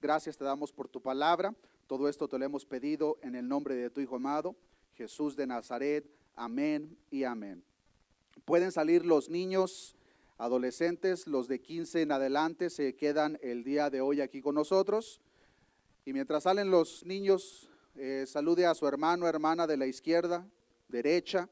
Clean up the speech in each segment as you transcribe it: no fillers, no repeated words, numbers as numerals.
gracias te damos por tu palabra. Todo esto te lo hemos pedido en el nombre de tu Hijo amado, Jesús de Nazaret. Amén y amén. Pueden salir los niños, adolescentes, los de 15 en adelante se quedan el día de hoy aquí con nosotros. Y mientras salen los niños, salude a su hermano, hermana de la izquierda, derecha.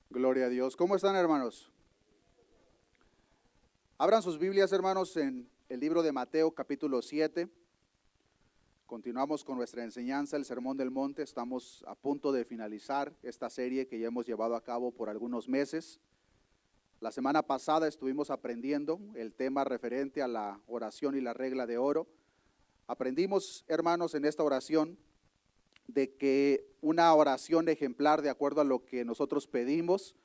Gloria a Dios. ¿Cómo están, hermanos? Abran sus Biblias, hermanos, en el libro de Mateo, capítulo 7. Continuamos con nuestra enseñanza, el Sermón del Monte. Estamos a punto de finalizar esta serie que ya hemos llevado a cabo por algunos meses. La semana pasada estuvimos aprendiendo el tema referente a la oración y la regla de oro. Aprendimos, hermanos, en esta oración de que una oración ejemplar de acuerdo a lo que nosotros pedimos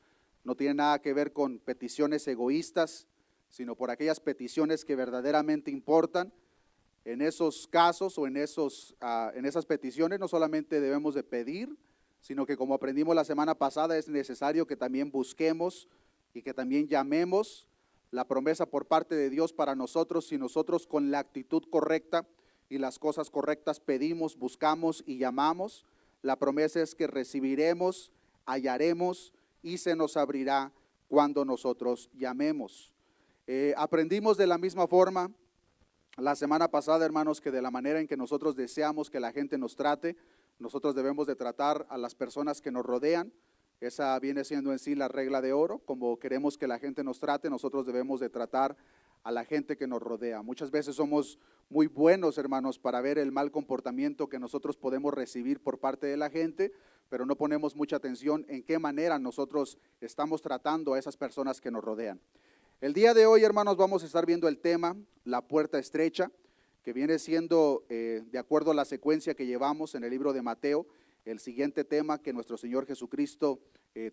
no tiene nada que ver con peticiones egoístas, sino por aquellas peticiones que verdaderamente importan. En esos casos o en esas peticiones no solamente debemos de pedir, sino que como aprendimos la semana pasada es necesario que también busquemos y que también llamemos la promesa por parte de Dios para nosotros. Si nosotros con la actitud correcta y las cosas correctas pedimos, buscamos y llamamos, la promesa es que recibiremos, hallaremos y se nos abrirá cuando nosotros llamemos. Aprendimos de la misma forma la semana pasada, hermanos, que de la manera en que nosotros deseamos que la gente nos trate, nosotros debemos de tratar a las personas que nos rodean. Esa viene siendo en sí la regla de oro. Como queremos que la gente nos trate, nosotros debemos de tratar a la gente que nos rodea. Muchas veces somos muy buenos, hermanos, para ver el mal comportamiento que nosotros podemos recibir por parte de la gente, pero no ponemos mucha atención en qué manera nosotros estamos tratando a esas personas que nos rodean. El día de hoy, hermanos, vamos a estar viendo el tema, la puerta estrecha, que viene siendo, de acuerdo a la secuencia que llevamos en el libro de Mateo, el siguiente tema que nuestro Señor Jesucristo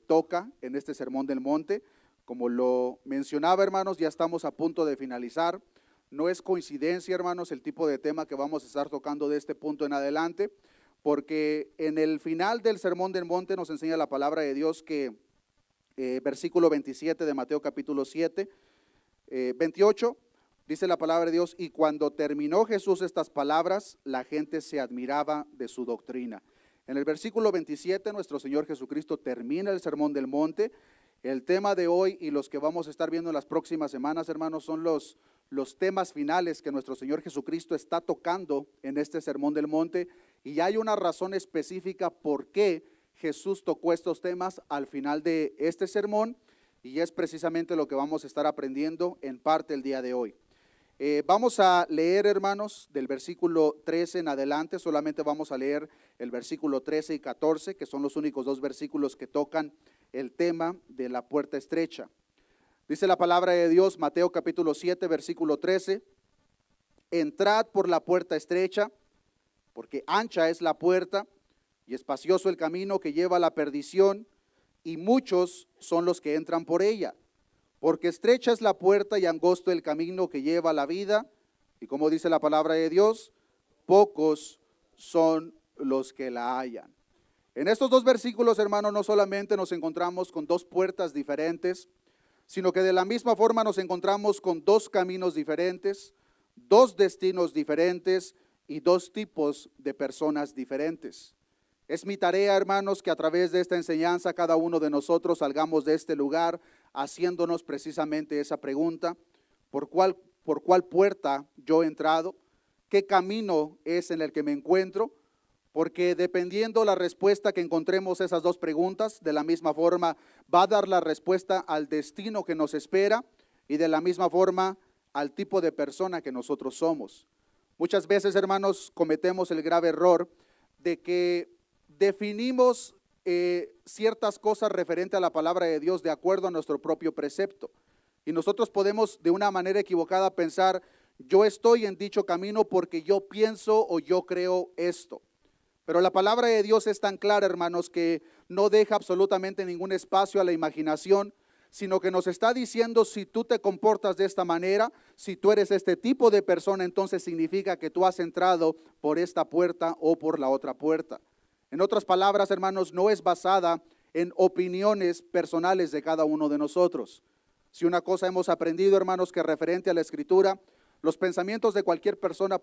toca en este Sermón del Monte. Como lo mencionaba, hermanos, ya estamos a punto de finalizar. No es coincidencia, hermanos, el tipo de tema que vamos a estar tocando de este punto en adelante, porque en el final del Sermón del Monte nos enseña la palabra de Dios que versículo 27 de Mateo capítulo 7, 28, dice la palabra de Dios: y cuando terminó Jesús estas palabras, la gente se admiraba de su doctrina. En el versículo 27 nuestro Señor Jesucristo termina el Sermón del Monte. El tema de hoy y los que vamos a estar viendo en las próximas semanas, hermanos, son los temas finales que nuestro Señor Jesucristo está tocando en este Sermón del Monte, y hay una razón específica por qué Jesús tocó estos temas al final de este sermón, y es precisamente lo que vamos a estar aprendiendo en parte el día de hoy. Vamos a leer, hermanos, del versículo 13 en adelante. Solamente vamos a leer el versículo 13 y 14, que son los únicos dos versículos que tocan el tema de la puerta estrecha. Dice la palabra de Dios, Mateo capítulo 7, versículo 13: entrad por la puerta estrecha, porque ancha es la puerta y espacioso el camino que lleva a la perdición, y muchos son los que entran por ella. Porque estrecha es la puerta y angosto el camino que lleva a la vida, y como dice la palabra de Dios, pocos son los que la hallan. En estos dos versículos, hermanos, no solamente nos encontramos con dos puertas diferentes, sino que de la misma forma nos encontramos con dos caminos diferentes, dos destinos diferentes y dos tipos de personas diferentes. Es mi tarea, hermanos, que a través de esta enseñanza cada uno de nosotros salgamos de este lugar haciéndonos precisamente esa pregunta: ¿por cuál puerta yo he entrado? ¿Qué camino es en el que me encuentro? Porque dependiendo la respuesta que encontremos esas dos preguntas, de la misma forma va a dar la respuesta al destino que nos espera, y de la misma forma al tipo de persona que nosotros somos. Muchas veces, hermanos, cometemos el grave error de que definimos ciertas cosas referente a la palabra de Dios de acuerdo a nuestro propio precepto. Y nosotros podemos de una manera equivocada pensar: yo estoy en dicho camino porque yo pienso o yo creo esto. Pero la palabra de Dios es tan clara, hermanos, que no deja absolutamente ningún espacio a la imaginación, sino que nos está diciendo, si tú te comportas de esta manera, si tú eres este tipo de persona, entonces significa que tú has entrado por esta puerta o por la otra puerta. En otras palabras, hermanos, no es basada en opiniones personales de cada uno de nosotros. Si una cosa hemos aprendido, hermanos, que referente a la Escritura, los pensamientos de cualquier persona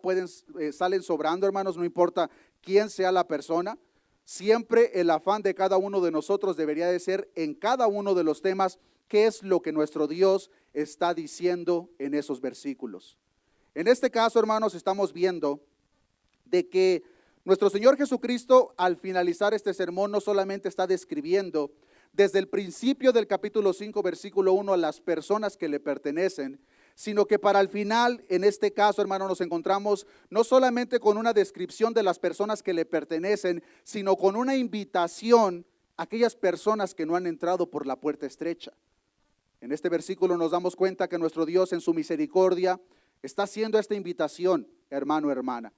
salen sobrando, hermanos, no importa quién sea la persona. Siempre el afán de cada uno de nosotros debería de ser en cada uno de los temas, qué es lo que nuestro Dios está diciendo en esos versículos. En este caso, hermanos, estamos viendo de que nuestro Señor Jesucristo, al finalizar este sermón, no solamente está describiendo desde el principio del capítulo 5, versículo 1, a las personas que le pertenecen, sino que para el final, en este caso, hermano, nos encontramos no solamente con una descripción de las personas que le pertenecen, sino con una invitación a aquellas personas que no han entrado por la puerta estrecha. En este versículo nos damos cuenta que nuestro Dios en su misericordia está haciendo esta invitación, hermano, hermana.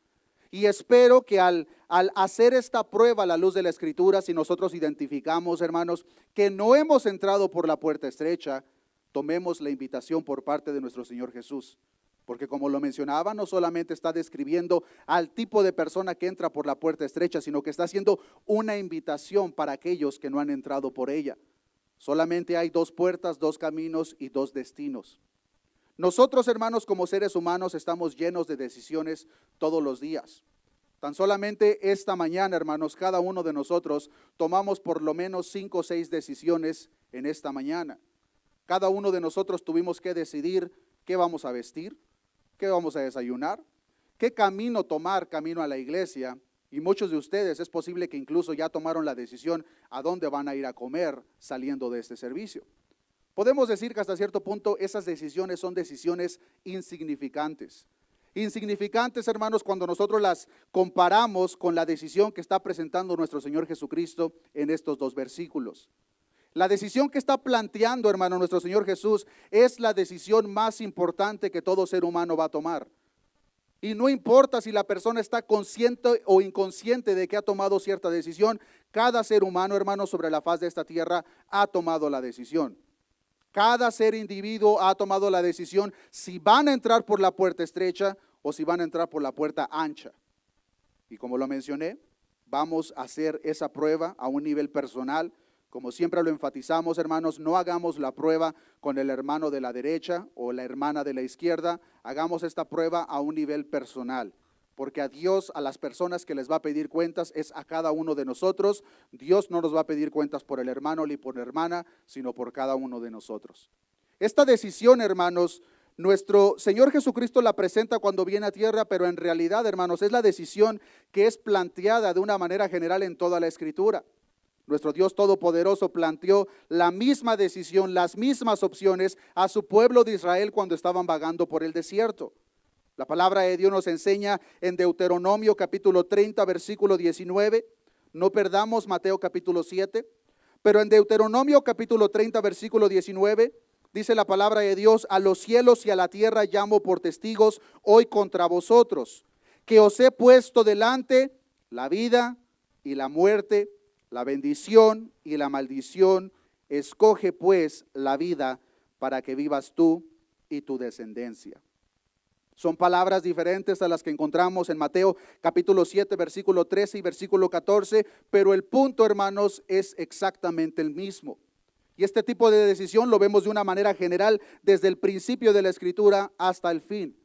Y espero que al hacer esta prueba a la luz de la Escritura, si nosotros identificamos, hermanos, que no hemos entrado por la puerta estrecha, tomemos la invitación por parte de nuestro Señor Jesús. Porque como lo mencionaba, no solamente está describiendo al tipo de persona que entra por la puerta estrecha, sino que está haciendo una invitación para aquellos que no han entrado por ella. Solamente hay dos puertas, dos caminos y dos destinos. Nosotros, hermanos, como seres humanos, estamos llenos de decisiones todos los días. Tan solamente esta mañana, hermanos, cada uno de nosotros tomamos por lo menos 5 o 6 decisiones en esta mañana. Cada uno de nosotros tuvimos que decidir qué vamos a vestir, qué vamos a desayunar, qué camino tomar camino a la iglesia. Y muchos de ustedes es posible que incluso ya tomaron la decisión a dónde van a ir a comer saliendo de este servicio. Podemos decir que hasta cierto punto esas decisiones son decisiones insignificantes. Insignificantes, hermanos, cuando nosotros las comparamos con la decisión que está presentando nuestro Señor Jesucristo en estos 2 versículos. La decisión que está planteando, hermano, nuestro Señor Jesús es la decisión más importante que todo ser humano va a tomar. Y no importa si la persona está consciente o inconsciente de que ha tomado cierta decisión, cada ser humano, hermano, sobre la faz de esta tierra ha tomado la decisión. Cada ser individuo ha tomado la decisión si van a entrar por la puerta estrecha o si van a entrar por la puerta ancha. Y como lo mencioné, vamos a hacer esa prueba a un nivel personal. Como siempre lo enfatizamos, hermanos, no hagamos la prueba con el hermano de la derecha o la hermana de la izquierda. Hagamos esta prueba a un nivel personal. Porque a Dios, a las personas que les va a pedir cuentas es a cada uno de nosotros. Dios no nos va a pedir cuentas por el hermano ni por la hermana, sino por cada uno de nosotros. Esta decisión, hermanos, nuestro Señor Jesucristo la presenta cuando viene a tierra, pero en realidad, hermanos, es la decisión que es planteada de una manera general en toda la Escritura. Nuestro Dios Todopoderoso planteó la misma decisión, las mismas opciones a su pueblo de Israel cuando estaban vagando por el desierto. La palabra de Dios nos enseña en Deuteronomio capítulo 30, versículo 19. No perdamos Mateo capítulo 7. Pero en Deuteronomio capítulo 30, versículo 19, dice la palabra de Dios: a los cielos y a la tierra llamo por testigos hoy contra vosotros, que os he puesto delante la vida y la muerte, la bendición y la maldición. Escoge pues la vida para que vivas tú y tu descendencia. Son palabras diferentes a las que encontramos en Mateo capítulo 7, versículo 13 y versículo 14, pero el punto, hermanos, es exactamente el mismo. Y este tipo de decisión lo vemos de una manera general desde el principio de la Escritura hasta el fin.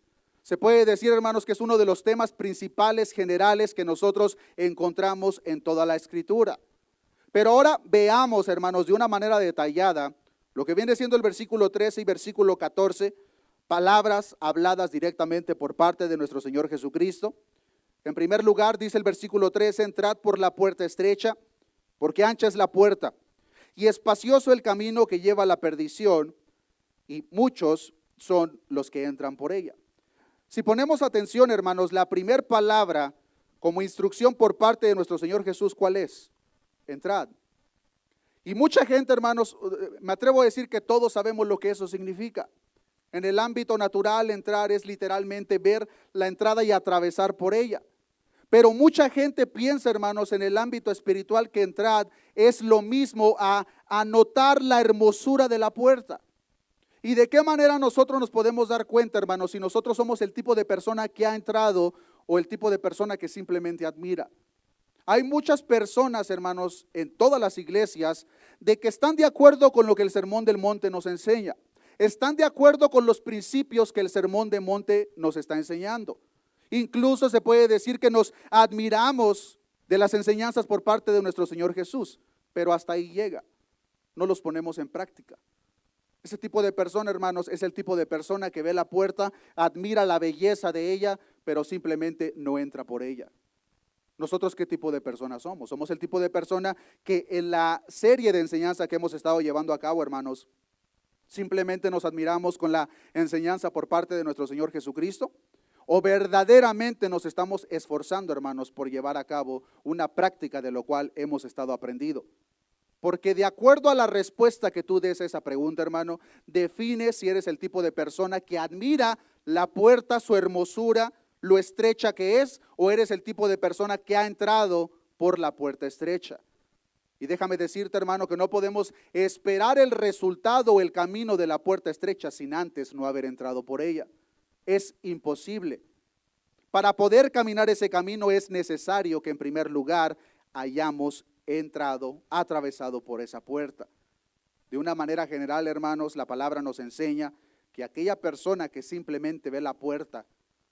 Se puede decir, hermanos, que es uno de los temas principales generales que nosotros encontramos en toda la Escritura. Pero ahora veamos, hermanos, de una manera detallada lo que viene siendo el versículo 13 y versículo 14, palabras habladas directamente por parte de nuestro Señor Jesucristo. En primer lugar, dice el versículo 13: entrad por la puerta estrecha, porque ancha es la puerta, y espacioso el camino que lleva a la perdición, y muchos son los que entran por ella. Si ponemos atención, hermanos, la primer palabra como instrucción por parte de nuestro Señor Jesús, ¿cuál es? Entrad. Y mucha gente, hermanos, me atrevo a decir que todos sabemos lo que eso significa. En el ámbito natural, entrar es literalmente ver la entrada y atravesar por ella. Pero mucha gente piensa, hermanos, en el ámbito espiritual que entrar es lo mismo a notar la hermosura de la puerta. ¿Y de qué manera nosotros nos podemos dar cuenta, hermanos, si nosotros somos el tipo de persona que ha entrado o el tipo de persona que simplemente admira? Hay muchas personas, hermanos, en todas las iglesias, de que están de acuerdo con lo que el Sermón del Monte nos enseña. Están de acuerdo con los principios que el Sermón del Monte nos está enseñando. Incluso se puede decir que nos admiramos de las enseñanzas por parte de nuestro Señor Jesús, pero hasta ahí llega. No los ponemos en práctica. Ese tipo de persona, hermanos, es el tipo de persona que ve la puerta, admira la belleza de ella, pero simplemente no entra por ella. ¿Nosotros qué tipo de personas somos? Somos el tipo de persona que en la serie de enseñanza que hemos estado llevando a cabo, hermanos, simplemente nos admiramos con la enseñanza por parte de nuestro Señor Jesucristo, o verdaderamente nos estamos esforzando, hermanos, por llevar a cabo una práctica de lo cual hemos estado aprendido. Porque de acuerdo a la respuesta que tú des a esa pregunta, hermano, define si eres el tipo de persona que admira la puerta, su hermosura, lo estrecha que es, o eres el tipo de persona que ha entrado por la puerta estrecha. Y déjame decirte, hermano, que no podemos esperar el resultado o el camino de la puerta estrecha sin antes no haber entrado por ella. Es imposible. Para poder caminar ese camino es necesario que en primer lugar hayamos entrado, atravesado por esa puerta. De una manera general, hermanos, la palabra nos enseña que aquella persona que simplemente ve la puerta,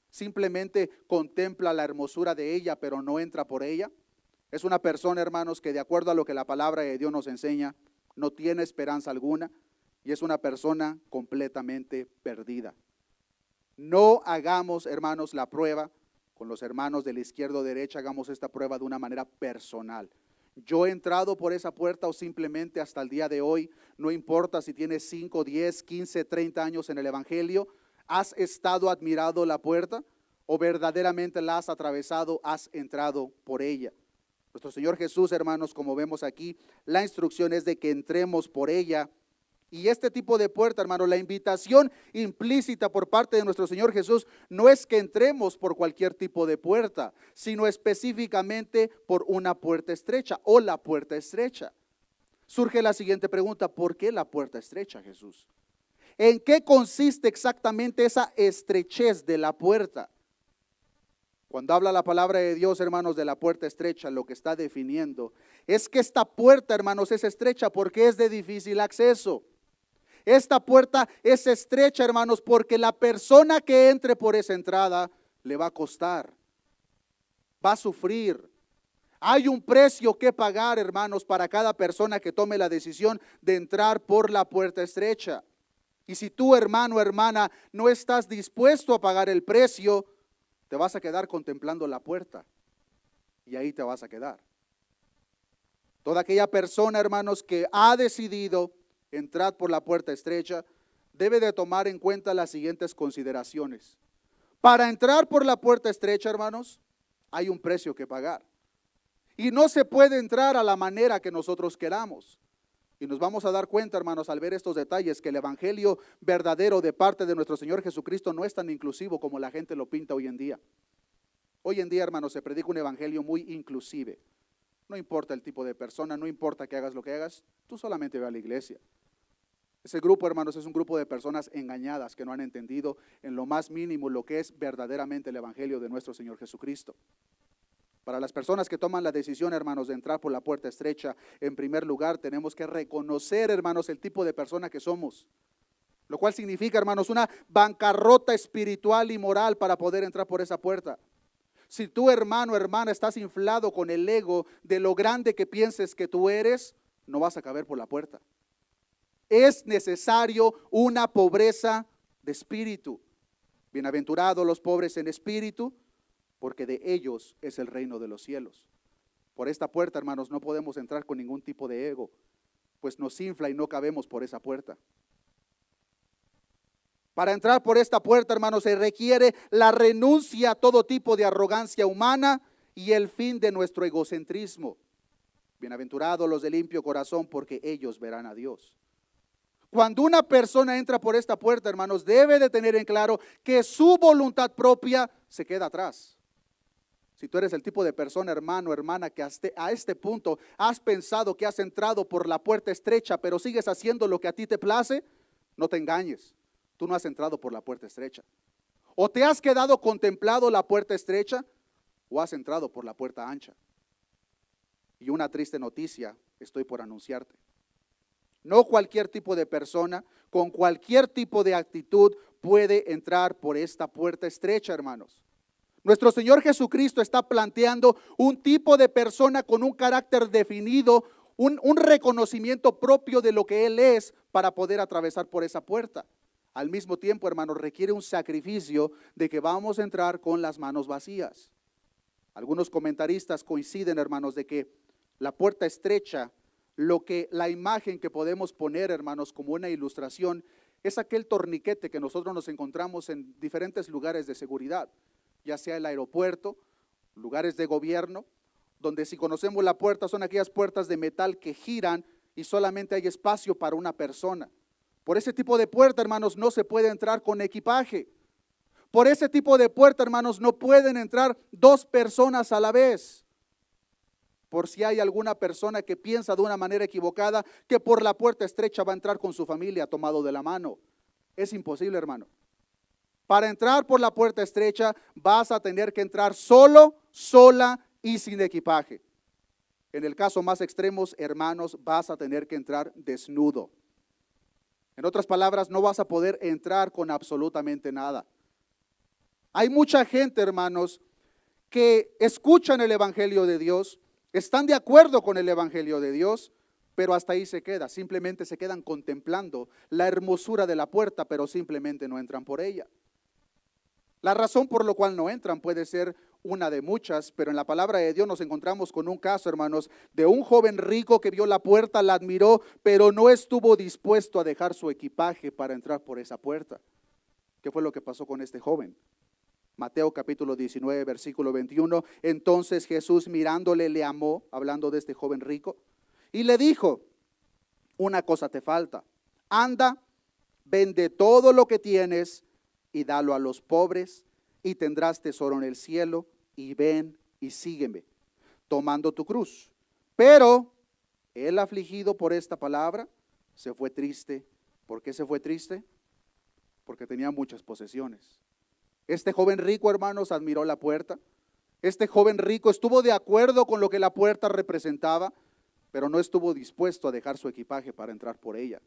simplemente contempla la hermosura de ella, pero no entra por ella, es una persona, hermanos, que de acuerdo a lo que la palabra de Dios nos enseña, no tiene esperanza alguna y es una persona completamente perdida. No hagamos, hermanos, la prueba con los hermanos de la izquierda o derecha, hagamos esta prueba de una manera personal. Yo he entrado por esa puerta o simplemente hasta el día de hoy, no importa si tienes 5, 10, 15, 30 años en el Evangelio, ¿has estado admirado la puerta o verdaderamente la has atravesado, has entrado por ella? Nuestro Señor Jesús, hermanos, como vemos aquí, la instrucción es de que entremos por ella. Y este tipo de puerta, hermano, la invitación implícita por parte de nuestro Señor Jesús no es que entremos por cualquier tipo de puerta, sino específicamente por una puerta estrecha o la puerta estrecha. Surge la siguiente pregunta: ¿por qué la puerta estrecha, Jesús? ¿En qué consiste exactamente esa estrechez de la puerta? Cuando habla la palabra de Dios, hermanos, de la puerta estrecha, lo que está definiendo es que esta puerta, hermanos, es estrecha porque es de difícil acceso. Esta puerta es estrecha, hermanos, porque la persona que entre por esa entrada le va a costar, va a sufrir. Hay un precio que pagar, hermanos, para cada persona que tome la decisión de entrar por la puerta estrecha. Y si tú, hermano o hermana, no estás dispuesto a pagar el precio, te vas a quedar contemplando la puerta y ahí te vas a quedar. Toda aquella persona, hermanos, que ha decidido entrar por la puerta estrecha, debe de tomar en cuenta las siguientes consideraciones. Para entrar por la puerta estrecha, hermanos, hay un precio que pagar. Y no se puede entrar a la manera que nosotros queramos. Y nos vamos a dar cuenta, hermanos, al ver estos detalles, que el evangelio verdadero de parte de nuestro Señor Jesucristo no es tan inclusivo como la gente lo pinta hoy en día. Hoy en día, hermanos, se predica un evangelio muy inclusive. No importa el tipo de persona, no importa que hagas lo que hagas, tú solamente ve a la iglesia. Ese grupo, hermanos, es un grupo de personas engañadas que no han entendido en lo más mínimo lo que es verdaderamente el evangelio de nuestro Señor Jesucristo. Para las personas que toman la decisión, hermanos, de entrar por la puerta estrecha, en primer lugar tenemos que reconocer, hermanos, el tipo de persona que somos. Lo cual significa, hermanos, una bancarrota espiritual y moral para poder entrar por esa puerta. Si tú, hermano, hermana, estás inflado con el ego de lo grande que pienses que tú eres, no vas a caber por la puerta. Es necesario una pobreza de espíritu. Bienaventurados los pobres en espíritu, porque de ellos es el reino de los cielos. Por esta puerta, hermanos, no podemos entrar con ningún tipo de ego, pues nos infla y no cabemos por esa puerta. Para entrar por esta puerta, hermanos, se requiere la renuncia a todo tipo de arrogancia humana y el fin de nuestro egocentrismo. Bienaventurados los de limpio corazón, porque ellos verán a Dios. Cuando una persona entra por esta puerta, hermanos, debe de tener en claro que su voluntad propia se queda atrás. Si tú eres el tipo de persona, hermano, hermana, que a este punto has pensado que has entrado por la puerta estrecha, pero sigues haciendo lo que a ti te place, no te engañes. Tú no has entrado por la puerta estrecha. O te has quedado contemplado la puerta estrecha, o has entrado por la puerta ancha. Y una triste noticia estoy por anunciarte. No cualquier tipo de persona, con cualquier tipo de actitud, puede entrar por esta puerta estrecha, hermanos. Nuestro Señor Jesucristo está planteando un tipo de persona con un carácter definido, un reconocimiento propio de lo que Él es para poder atravesar por esa puerta. Al mismo tiempo, hermanos, requiere un sacrificio de que vamos a entrar con las manos vacías. Algunos comentaristas coinciden, hermanos, de que la puerta estrecha, la imagen que podemos poner, hermanos, como una ilustración, es aquel torniquete que nosotros nos encontramos en diferentes lugares de seguridad, ya sea el aeropuerto, lugares de gobierno, donde si conocemos la puerta son aquellas puertas de metal que giran y solamente hay espacio para una persona. Por ese tipo de puerta, hermanos, no se puede entrar con equipaje. Por ese tipo de puerta, hermanos, no pueden entrar dos personas a la vez. Por si hay alguna persona que piensa de una manera equivocada que por la puerta estrecha va a entrar con su familia tomado de la mano. Es imposible, hermano. Para entrar por la puerta estrecha vas a tener que entrar solo, sola y sin equipaje. En el caso más extremos, hermanos, vas a tener que entrar desnudo. En otras palabras, no vas a poder entrar con absolutamente nada. Hay mucha gente, hermanos, que escuchan el Evangelio de Dios, están de acuerdo con el Evangelio de Dios, pero hasta ahí se queda. Simplemente se quedan contemplando la hermosura de la puerta, pero simplemente no entran por ella. La razón por la cual no entran puede ser una de muchas, pero en la palabra de Dios nos encontramos con un caso, hermanos, de un joven rico que vio la puerta, la admiró, pero no estuvo dispuesto a dejar su equipaje para entrar por esa puerta. ¿Qué fue lo que pasó con este joven? Mateo capítulo 19, versículo 21. Entonces Jesús mirándole le amó, hablando de este joven rico, y le dijo, una cosa te falta, anda, vende todo lo que tienes y dalo a los pobres y tendrás tesoro en el cielo, y ven y sígueme, tomando tu cruz. Pero el afligido por esta palabra se fue triste. ¿Por qué se fue triste? Porque tenía muchas posesiones. Este joven rico, hermanos, admiró la puerta. Este joven rico estuvo de acuerdo con lo que la puerta representaba, pero no estuvo dispuesto a dejar su equipaje para entrar por ella.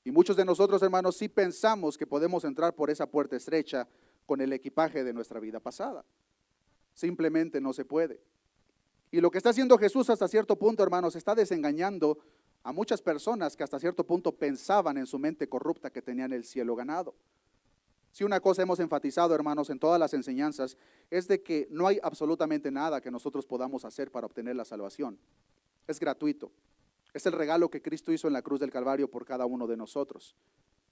Y muchos de nosotros, hermanos, sí pensamos que podemos entrar por esa puerta estrecha con el equipaje de nuestra vida pasada. Simplemente no se puede. Y lo que está haciendo Jesús hasta cierto punto, hermanos, está desengañando a muchas personas que hasta cierto punto pensaban en su mente corrupta que tenían el cielo ganado. Si una cosa hemos enfatizado, hermanos, en todas las enseñanzas, es de que no hay absolutamente nada que nosotros podamos hacer para obtener la salvación. Es gratuito. Es el regalo que Cristo hizo en la cruz del Calvario por cada uno de nosotros.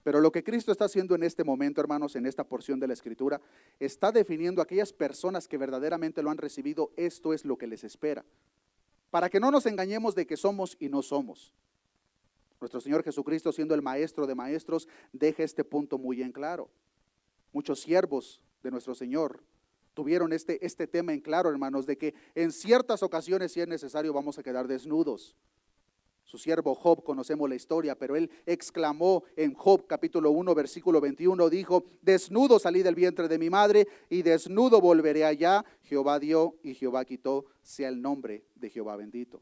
Pero lo que Cristo está haciendo en este momento, hermanos, en esta porción de la Escritura, está definiendo a aquellas personas que verdaderamente lo han recibido. Esto es lo que les espera. Para que no nos engañemos de que somos y no somos. Nuestro Señor Jesucristo, siendo el maestro de maestros, deja este punto muy en claro. Muchos siervos de nuestro Señor tuvieron este tema en claro, hermanos, de que en ciertas ocasiones, si es necesario, vamos a quedar desnudos. Su siervo Job, conocemos la historia, pero él exclamó en Job capítulo 1, versículo 21, dijo, desnudo salí del vientre de mi madre y desnudo volveré allá. Jehová dio y Jehová quitó, sea el nombre de Jehová bendito.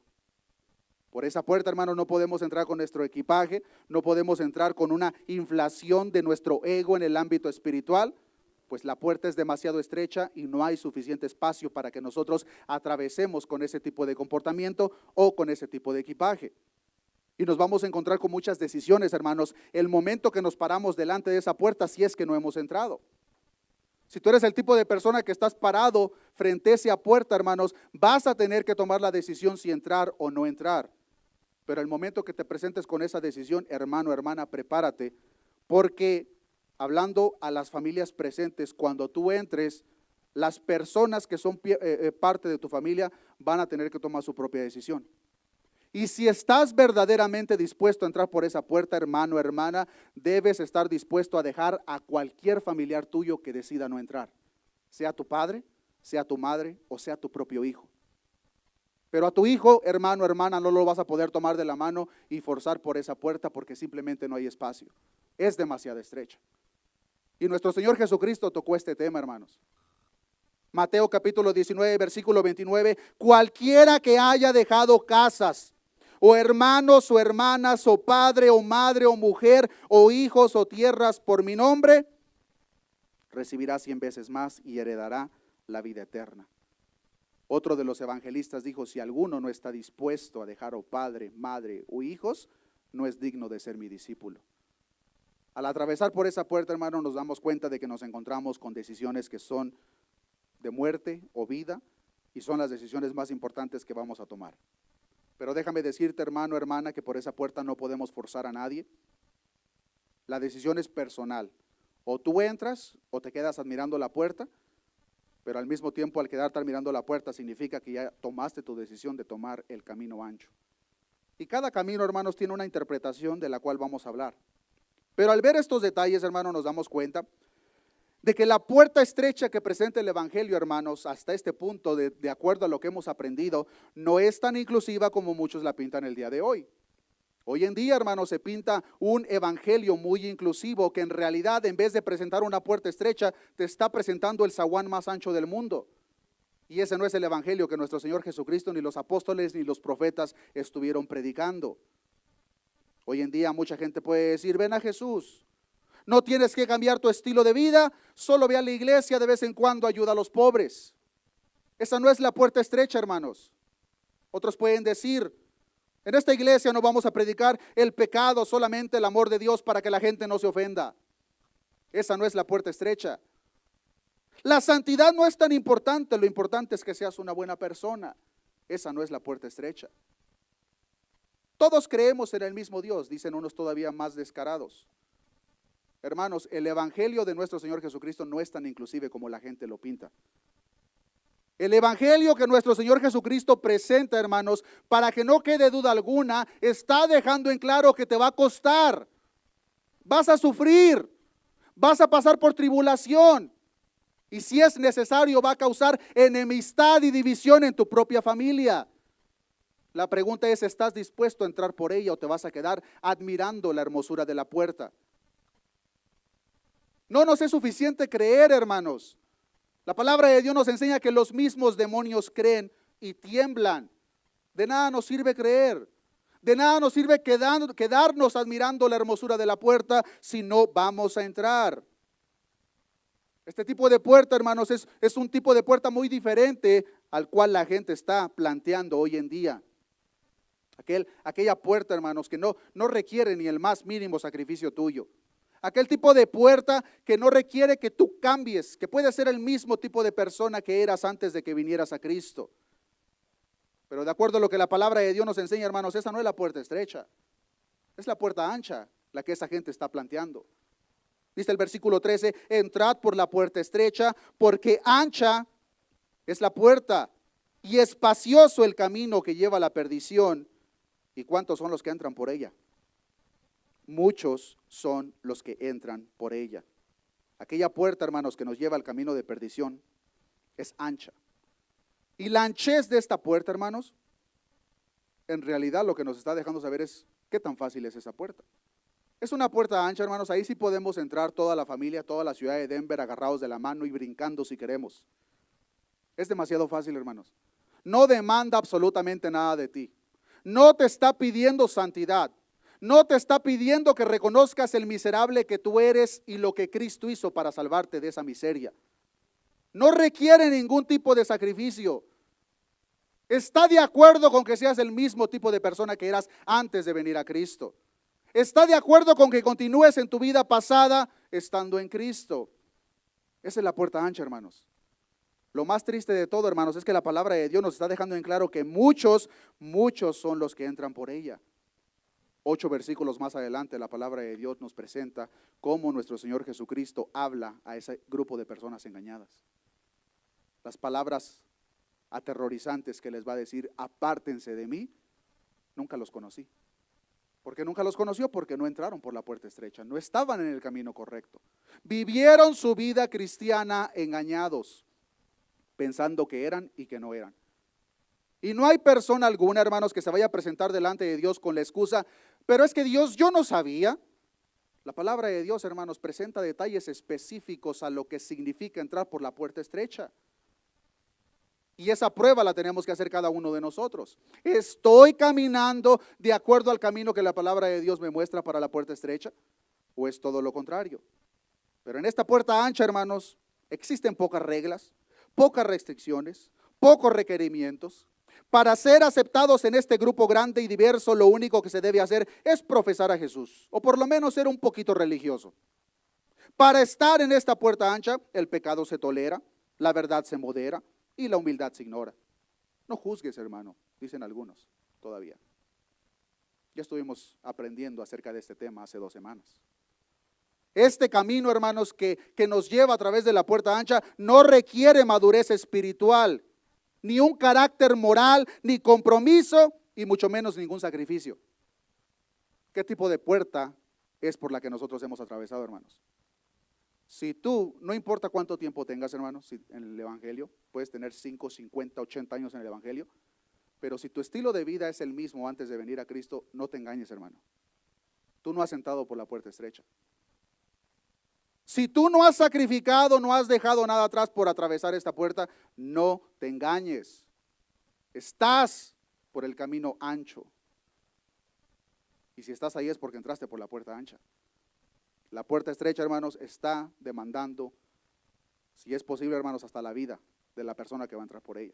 Por esa puerta, hermanos, no podemos entrar con nuestro equipaje, no podemos entrar con una inflación de nuestro ego en el ámbito espiritual, pues la puerta es demasiado estrecha y no hay suficiente espacio para que nosotros atravesemos con ese tipo de comportamiento o con ese tipo de equipaje. Y nos vamos a encontrar con muchas decisiones, hermanos, el momento que nos paramos delante de esa puerta si es que no hemos entrado. Si tú eres el tipo de persona que estás parado frente a esa puerta, hermanos, vas a tener que tomar la decisión si entrar o no entrar. Pero el momento que te presentes con esa decisión, hermano, hermana, prepárate, porque hablando a las familias presentes, cuando tú entres, las personas que son parte de tu familia van a tener que tomar su propia decisión. Y si estás verdaderamente dispuesto a entrar por esa puerta, hermano, hermana, debes estar dispuesto a dejar a cualquier familiar tuyo que decida no entrar. Sea tu padre, sea tu madre o sea tu propio hijo. Pero a tu hijo, hermano, hermana, no lo vas a poder tomar de la mano y forzar por esa puerta porque simplemente no hay espacio. Es demasiado estrecha. Y nuestro Señor Jesucristo tocó este tema, hermanos. Mateo capítulo 19, versículo 29. Cualquiera que haya dejado casas, o hermanos, o hermanas, o padre, o madre, o mujer, o hijos, o tierras por mi nombre, recibirá 100 veces más y heredará la vida eterna. Otro de los evangelistas dijo, si alguno no está dispuesto a dejar o padre, madre o hijos, no es digno de ser mi discípulo. Al atravesar por esa puerta, hermano, nos damos cuenta de que nos encontramos con decisiones que son de muerte o vida, y son las decisiones más importantes que vamos a tomar. Pero déjame decirte, hermano, hermana, que por esa puerta no podemos forzar a nadie. La decisión es personal. O tú entras o te quedas admirando la puerta, pero al mismo tiempo al quedarte admirando la puerta significa que ya tomaste tu decisión de tomar el camino ancho. Y cada camino, hermanos, tiene una interpretación de la cual vamos a hablar. Pero al ver estos detalles, hermanos, nos damos cuenta de que la puerta estrecha que presenta el Evangelio, hermanos, hasta este punto, de acuerdo a lo que hemos aprendido, no es tan inclusiva como muchos la pintan el día de hoy. Hoy en día, hermanos, se pinta un evangelio muy inclusivo que en realidad, en vez de presentar una puerta estrecha, te está presentando el zaguán más ancho del mundo. Y ese no es el evangelio que nuestro Señor Jesucristo, ni los apóstoles, ni los profetas estuvieron predicando. Hoy en día mucha gente puede decir, ven a Jesús. No tienes que cambiar tu estilo de vida, solo ve a la iglesia de vez en cuando, ayuda a los pobres. Esa no es la puerta estrecha, hermanos. Otros pueden decir, en esta iglesia no vamos a predicar el pecado, solamente el amor de Dios para que la gente no se ofenda. Esa no es la puerta estrecha. La santidad no es tan importante, lo importante es que seas una buena persona. Esa no es la puerta estrecha. Todos creemos en el mismo Dios, dicen unos todavía más descarados. Hermanos, el evangelio de nuestro Señor Jesucristo no es tan inclusive como la gente lo pinta. El evangelio que nuestro Señor Jesucristo presenta, hermanos, para que no quede duda alguna, está dejando en claro que te va a costar. Vas a sufrir, vas a pasar por tribulación. Y si es necesario, va a causar enemistad y división en tu propia familia. La pregunta es, ¿estás dispuesto a entrar por ella o te vas a quedar admirando la hermosura de la puerta? No nos es suficiente creer, hermanos. La palabra de Dios nos enseña que los mismos demonios creen y tiemblan. De nada nos sirve creer. De nada nos sirve quedarnos admirando la hermosura de la puerta si no vamos a entrar. Este tipo de puerta, hermanos, es un tipo de puerta muy diferente al cual la gente está planteando hoy en día. Aquella puerta, hermanos, que no requiere ni el más mínimo sacrificio tuyo. Aquel tipo de puerta que no requiere que tú cambies, que puedes ser el mismo tipo de persona que eras antes de que vinieras a Cristo. Pero de acuerdo a lo que la palabra de Dios nos enseña, hermanos, esa no es la puerta estrecha, es la puerta ancha la que esa gente está planteando. Dice el versículo 13, entrad por la puerta estrecha, porque ancha es la puerta y espacioso el camino que lleva a la perdición. ¿Y cuántos son los que entran por ella? Muchos son los que entran por ella. Aquella puerta, hermanos, que nos lleva al camino de perdición es ancha. Y la anchez de esta puerta, hermanos, en realidad lo que nos está dejando saber es qué tan fácil es esa puerta. Es una puerta ancha, hermanos, ahí sí podemos entrar toda la familia, toda la ciudad de Denver agarrados de la mano y brincando si queremos. Es demasiado fácil, hermanos. No demanda absolutamente nada de ti. No te está pidiendo santidad. No te está pidiendo que reconozcas el miserable que tú eres y lo que Cristo hizo para salvarte de esa miseria. No requiere ningún tipo de sacrificio. Está de acuerdo con que seas el mismo tipo de persona que eras antes de venir a Cristo. Está de acuerdo con que continúes en tu vida pasada estando en Cristo. Esa es la puerta ancha, hermanos. Lo más triste de todo, hermanos, es que la palabra de Dios nos está dejando en claro que muchos son los que entran por ella. 8 versículos más adelante, la palabra de Dios nos presenta cómo nuestro Señor Jesucristo habla a ese grupo de personas engañadas. Las palabras aterrorizantes que les va a decir, apártense de mí, nunca los conocí. ¿Por qué nunca los conoció? Porque no entraron por la puerta estrecha, no estaban en el camino correcto. Vivieron su vida cristiana engañados. pensando que eran y que no eran. Y no hay persona alguna, hermanos, que se vaya a presentar delante de Dios con la excusa, pero es que Dios, yo no sabía. La palabra de Dios, hermanos, presenta detalles específicos a lo que significa entrar por la puerta estrecha. Y esa prueba la tenemos que hacer cada uno de nosotros. ¿Estoy caminando de acuerdo al camino que la palabra de Dios me muestra para la puerta estrecha? ¿O es todo lo contrario? Pero en esta puerta ancha, hermanos, existen pocas reglas, pocas restricciones, pocos requerimientos. Para ser aceptados en este grupo grande y diverso, lo único que se debe hacer es profesar a Jesús, o por lo menos ser un poquito religioso. Para estar en esta puerta ancha, el pecado se tolera, la verdad se modera y la humildad se ignora. No juzgues, hermano, dicen algunos todavía. Ya estuvimos aprendiendo acerca de este tema hace 2 semanas. Este camino, hermanos, que nos lleva a través de la puerta ancha, no requiere madurez espiritual, ni un carácter moral, ni compromiso, y mucho menos ningún sacrificio. ¿Qué tipo de puerta es por la que nosotros hemos atravesado, hermanos? Si tú, no importa cuánto tiempo tengas, hermanos, en el evangelio, puedes tener 5, 50, 80 años en el evangelio, pero si tu estilo de vida es el mismo antes de venir a Cristo, no te engañes, hermano. Tú no has entrado por la puerta estrecha. Si tú no has sacrificado, no has dejado nada atrás por atravesar esta puerta, no te engañes. Estás por el camino ancho. Y si estás ahí es porque entraste por la puerta ancha. La puerta estrecha, hermanos, está demandando, si es posible, hermanos, hasta la vida de la persona que va a entrar por ella.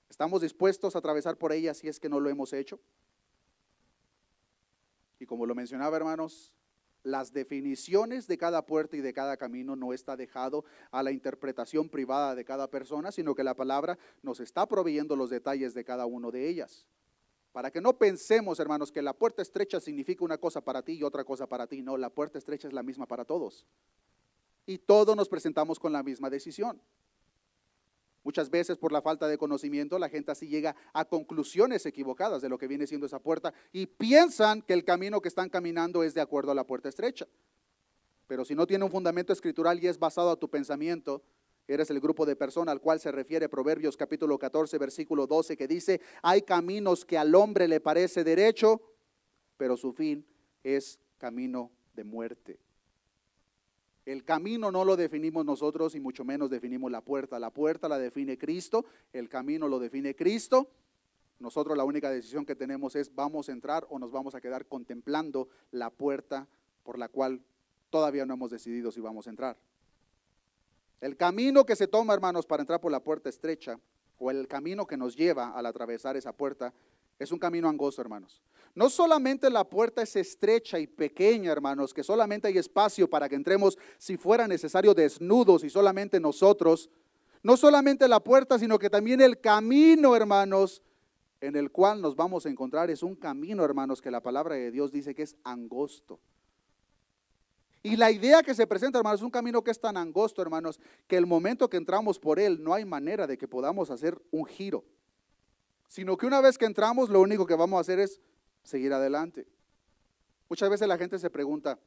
¿Estamos dispuestos a atravesar por ella si es que no lo hemos hecho? Y como lo mencionaba, hermanos, las definiciones de cada puerta y de cada camino no está dejado a la interpretación privada de cada persona, sino que la palabra nos está proveyendo los detalles de cada una de ellas. Para que no pensemos, hermanos, que la puerta estrecha significa una cosa para ti y otra cosa para ti. No, la puerta estrecha es la misma para todos. Y todos nos presentamos con la misma decisión. Muchas veces por la falta de conocimiento la gente así llega a conclusiones equivocadas de lo que viene siendo esa puerta y piensan que el camino que están caminando es de acuerdo a la puerta estrecha. Pero si no tiene un fundamento escritural y es basado a tu pensamiento, eres el grupo de personas al cual se refiere Proverbios capítulo 14 versículo 12, que dice: hay caminos que al hombre le parece derecho, pero su fin es camino de muerte. El camino no lo definimos nosotros y mucho menos definimos la puerta. La puerta la define Cristo, el camino lo define Cristo. Nosotros la única decisión que tenemos es: vamos a entrar o nos vamos a quedar contemplando la puerta por la cual todavía no hemos decidido si vamos a entrar. El camino que se toma, hermanos, para entrar por la puerta estrecha, o el camino que nos lleva al atravesar esa puerta, es un camino angosto, hermanos. No solamente la puerta es estrecha y pequeña, hermanos, que solamente hay espacio para que entremos si fuera necesario desnudos y solamente nosotros. No solamente la puerta, sino que también el camino, hermanos, en el cual nos vamos a encontrar es un camino, hermanos, que la palabra de Dios dice que es angosto. Y la idea que se presenta, hermanos, es un camino que es tan angosto, hermanos, que el momento que entramos por él no hay manera de que podamos hacer un giro, sino que una vez que entramos lo único que vamos a hacer es seguir adelante. Muchas veces la gente se pregunta: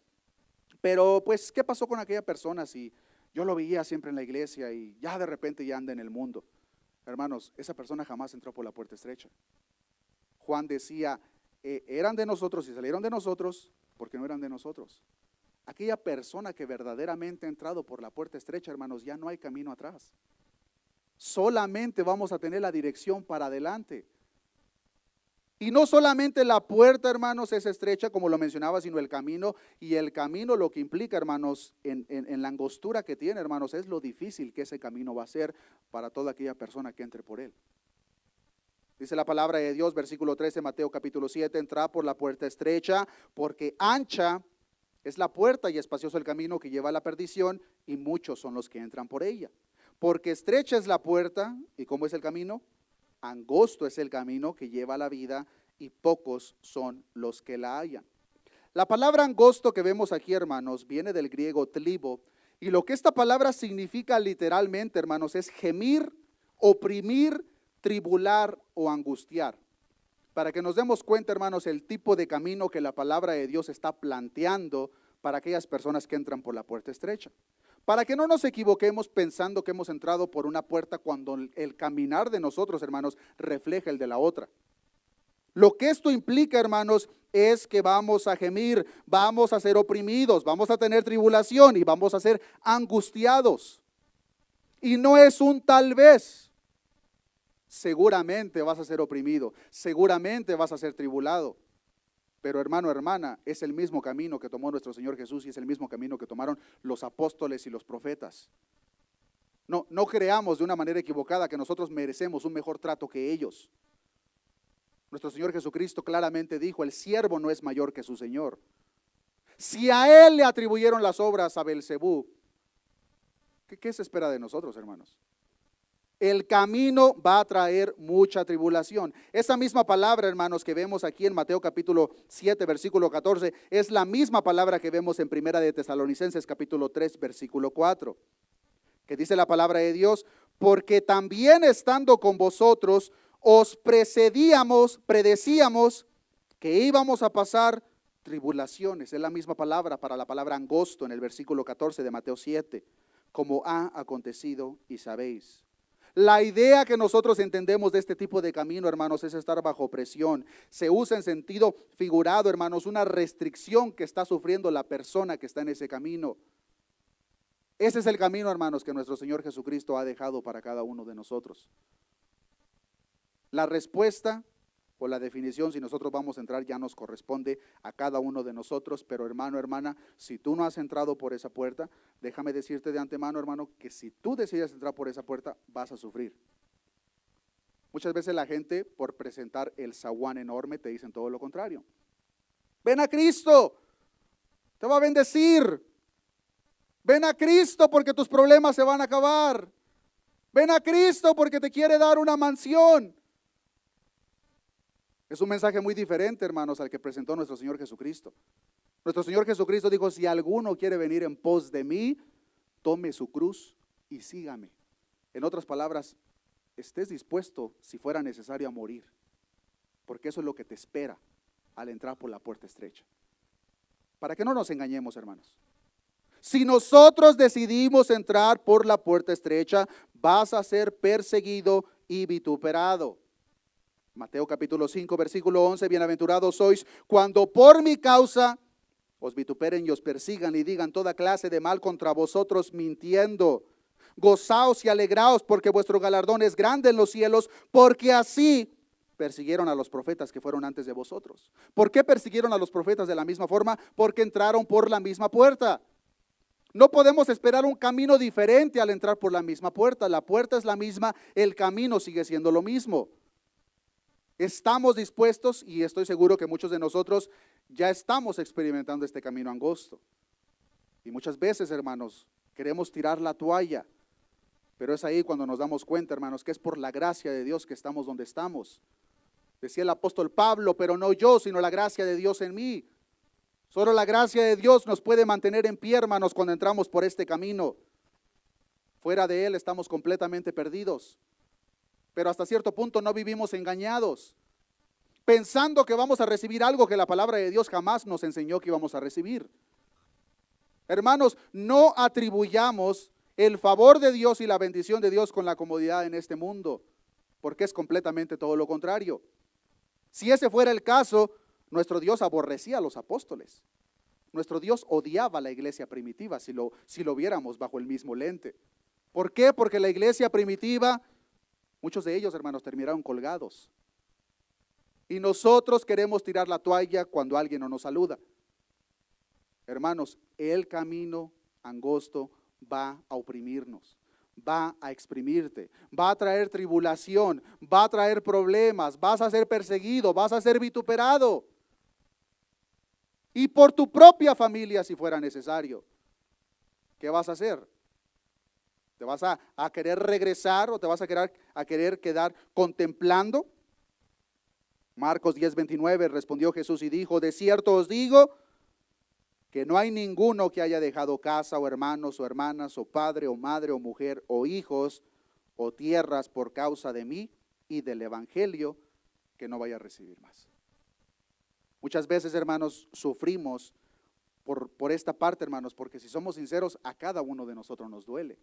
pero pues, ¿qué pasó con aquella persona si yo lo veía siempre en la iglesia y ya de repente ya anda en el mundo? Hermanos, esa persona jamás entró por la puerta estrecha. Juan decía, eran de nosotros y salieron de nosotros porque no eran de nosotros. Aquella persona que verdaderamente ha entrado por la puerta estrecha, hermanos, ya no hay camino atrás. Solamente vamos a tener la dirección para adelante. Y no solamente la puerta, hermanos, es estrecha, como lo mencionaba, sino el camino. Y el camino lo que implica, hermanos, en la angostura que tiene, hermanos, es lo difícil que ese camino va a ser para toda aquella persona que entre por él. Dice la palabra de Dios, versículo 13, Mateo capítulo 7, entrad por la puerta estrecha, porque ancha es la puerta y espacioso el camino que lleva a la perdición, y muchos son los que entran por ella. Porque estrecha es la puerta, ¿y cómo es el camino? Angosto es el camino que lleva a la vida, y pocos son los que la hallan. La palabra angosto que vemos aquí, hermanos, viene del griego tlibo, y lo que esta palabra significa literalmente, hermanos, es gemir, oprimir, tribular o angustiar. Para que nos demos cuenta, hermanos, el tipo de camino que la palabra de Dios está planteando para aquellas personas que entran por la puerta estrecha. Para que no nos equivoquemos pensando que hemos entrado por una puerta cuando el caminar de nosotros, hermanos, refleja el de la otra. Lo que esto implica, hermanos, es que vamos a gemir, vamos a ser oprimidos, vamos a tener tribulación y vamos a ser angustiados. Y no es un tal vez. Seguramente vas a ser oprimido, seguramente vas a ser tribulado. Pero hermano, hermana, es el mismo camino que tomó nuestro Señor Jesús y es el mismo camino que tomaron los apóstoles y los profetas. No creamos de una manera equivocada que nosotros merecemos un mejor trato que ellos. Nuestro Señor Jesucristo claramente dijo, el siervo no es mayor que su Señor. Si a Él le atribuyeron las obras a Belcebú, ¿qué se espera de nosotros, hermanos? El camino va a traer mucha tribulación. Esa misma palabra, hermanos, que vemos aquí en Mateo capítulo 7, versículo 14, es la misma palabra que vemos en Primera de Tesalonicenses capítulo 3, versículo 4, que dice la palabra de Dios, porque también estando con vosotros, os predecíamos que íbamos a pasar tribulaciones. Es la misma palabra para la palabra angosto en el versículo 14 de Mateo 7, como ha acontecido y sabéis. La idea que nosotros entendemos de este tipo de camino, hermanos, es estar bajo presión. Se usa en sentido figurado, hermanos, una restricción que está sufriendo la persona que está en ese camino. Ese es el camino, hermanos, que nuestro Señor Jesucristo ha dejado para cada uno de nosotros. La respuesta o la definición, si nosotros vamos a entrar, ya nos corresponde a cada uno de nosotros, pero hermano, hermana, si tú no has entrado por esa puerta, déjame decirte de antemano, hermano, que si tú decides entrar por esa puerta, vas a sufrir. Muchas veces la gente, por presentar el zaguán enorme, te dicen todo lo contrario. Ven a Cristo, te va a bendecir. Ven a Cristo porque tus problemas se van a acabar. Ven a Cristo porque te quiere dar una mansión. Es un mensaje muy diferente, hermanos, al que presentó nuestro Señor Jesucristo. Nuestro Señor Jesucristo dijo, si alguno quiere venir en pos de mí, tome su cruz y sígame. En otras palabras, estés dispuesto, si fuera necesario, a morir. Porque eso es lo que te espera al entrar por la puerta estrecha. Para que no nos engañemos, hermanos. Si nosotros decidimos entrar por la puerta estrecha, vas a ser perseguido y vituperado. Mateo capítulo 5, versículo 11, bienaventurados sois cuando por mi causa os vituperen y os persigan y digan toda clase de mal contra vosotros mintiendo. Gozaos y alegraos porque vuestro galardón es grande en los cielos, porque así persiguieron a los profetas que fueron antes de vosotros. ¿Por qué persiguieron a los profetas de la misma forma? Porque entraron por la misma puerta. No podemos esperar un camino diferente al entrar por la misma puerta. La puerta es la misma, el camino sigue siendo lo mismo. Estamos dispuestos, y estoy seguro que muchos de nosotros ya estamos experimentando este camino angosto. Y muchas veces, hermanos, queremos tirar la toalla, pero es ahí cuando nos damos cuenta, hermanos, que es por la gracia de Dios que estamos donde estamos. Decía el apóstol Pablo, pero no yo, sino la gracia de Dios en mí. Solo la gracia de Dios nos puede mantener en pie, hermanos, cuando entramos por este camino. Fuera de Él estamos completamente perdidos. Pero hasta cierto punto no vivimos engañados, pensando que vamos a recibir algo que la palabra de Dios jamás nos enseñó que íbamos a recibir. Hermanos, no atribuyamos el favor de Dios y la bendición de Dios con la comodidad en este mundo, porque es completamente todo lo contrario. Si ese fuera el caso, nuestro Dios aborrecía a los apóstoles. Nuestro Dios odiaba a la iglesia primitiva si lo viéramos bajo el mismo lente. ¿Por qué? Porque la iglesia primitiva, muchos de ellos, hermanos, terminaron colgados. Y nosotros queremos tirar la toalla cuando alguien no nos saluda. Hermanos, el camino angosto va a oprimirnos, va a exprimirte, va a traer tribulación, va a traer problemas, vas a ser perseguido, vas a ser vituperado. Y por tu propia familia si fuera necesario. ¿Qué vas a hacer? ¿Te vas a querer regresar o te vas a querer quedar contemplando? Marcos 10:29 respondió Jesús y dijo, de cierto os digo que no hay ninguno que haya dejado casa o hermanos o hermanas o padre o madre o mujer o hijos o tierras por causa de mí y del evangelio que no vaya a recibir más. Muchas veces, hermanos, sufrimos por esta parte, hermanos, porque si somos sinceros, a cada uno de nosotros nos duele.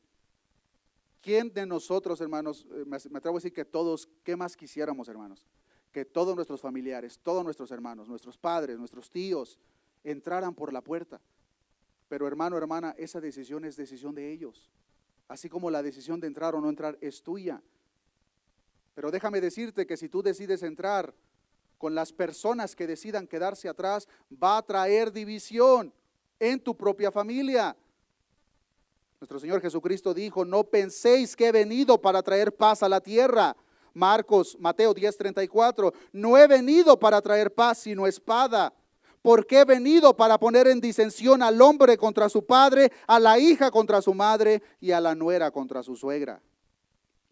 ¿Quién de nosotros, hermanos, me atrevo a decir que todos, qué más quisiéramos, hermanos? Que todos nuestros familiares, todos nuestros hermanos, nuestros padres, nuestros tíos, entraran por la puerta. Pero hermano, hermana, esa decisión es decisión de ellos. Así como la decisión de entrar o no entrar es tuya. Pero déjame decirte que si tú decides entrar con las personas que decidan quedarse atrás, va a traer división en tu propia familia. Nuestro Señor Jesucristo dijo: no penséis que he venido para traer paz a la tierra. Mateo 10:34, no he venido para traer paz sino espada. Porque he venido para poner en disensión al hombre contra su padre, a la hija contra su madre y a la nuera contra su suegra.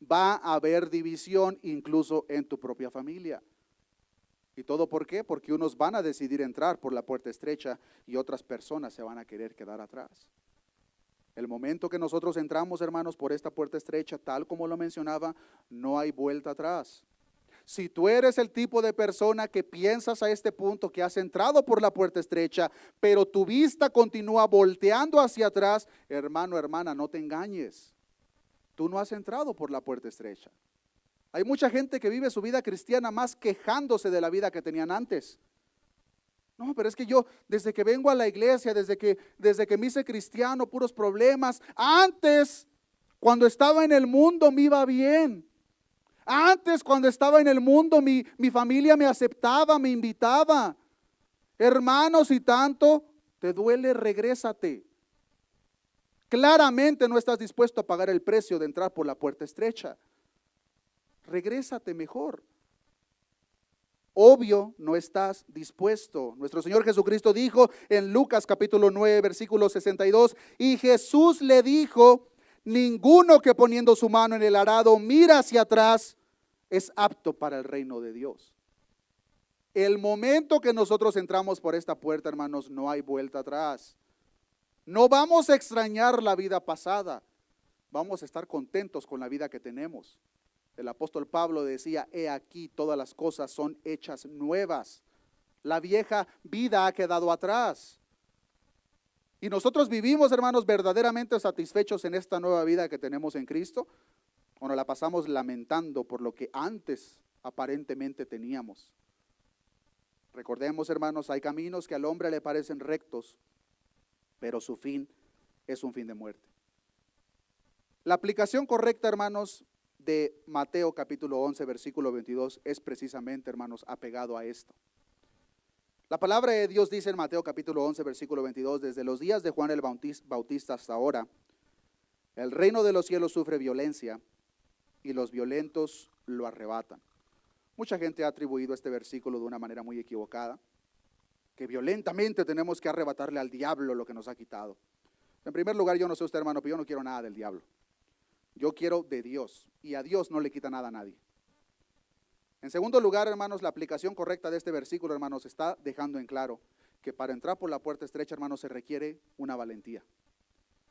Va a haber división incluso en tu propia familia. ¿Y todo por qué? Porque unos van a decidir entrar por la puerta estrecha y otras personas se van a querer quedar atrás. El momento que nosotros entramos, hermanos, por esta puerta estrecha, tal como lo mencionaba, no hay vuelta atrás. Si tú eres el tipo de persona que piensas a este punto que has entrado por la puerta estrecha, pero tu vista continúa volteando hacia atrás, hermano, hermana, no te engañes. Tú no has entrado por la puerta estrecha. Hay mucha gente que vive su vida cristiana más quejándose de la vida que tenían antes. No, pero es que yo, desde que vengo a la iglesia, desde que me hice cristiano, puros problemas. Antes, cuando estaba en el mundo, me iba bien. Antes, cuando estaba en el mundo, mi familia me aceptaba, me invitaba. Hermano, si tanto te duele, regrésate. Claramente no estás dispuesto a pagar el precio de entrar por la puerta estrecha. Regrésate mejor. Obvio, no estás dispuesto. Nuestro Señor Jesucristo dijo en Lucas capítulo 9, versículo 62, y Jesús le dijo: ninguno que poniendo su mano en el arado mira hacia atrás es apto para el reino de Dios. El momento que nosotros entramos por esta puerta, hermanos, no hay vuelta atrás. No vamos a extrañar la vida pasada. Vamos a estar contentos con la vida que tenemos. El apóstol Pablo decía: he aquí, todas las cosas son hechas nuevas. La vieja vida ha quedado atrás. Y nosotros vivimos, hermanos, verdaderamente satisfechos en esta nueva vida que tenemos en Cristo, o nos la pasamos lamentando por lo que antes aparentemente teníamos. Recordemos, hermanos, hay caminos que al hombre le parecen rectos, pero su fin es un fin de muerte. La aplicación correcta, hermanos, de Mateo capítulo 11, versículo 22 es precisamente, hermanos, apegado a esto. La palabra de Dios dice en Mateo capítulo 11, versículo 22, desde los días de Juan el Bautista hasta ahora, el reino de los cielos sufre violencia y los violentos lo arrebatan. Mucha gente ha atribuido este versículo de una manera muy equivocada, que violentamente tenemos que arrebatarle al diablo lo que nos ha quitado. En primer lugar, yo no sé usted, hermano, pero yo no quiero nada del diablo. Yo quiero de Dios, y a Dios no le quita nada a nadie. En segundo lugar, hermanos, la aplicación correcta de este versículo, hermanos, está dejando en claro que para entrar por la puerta estrecha, hermanos, se requiere una valentía.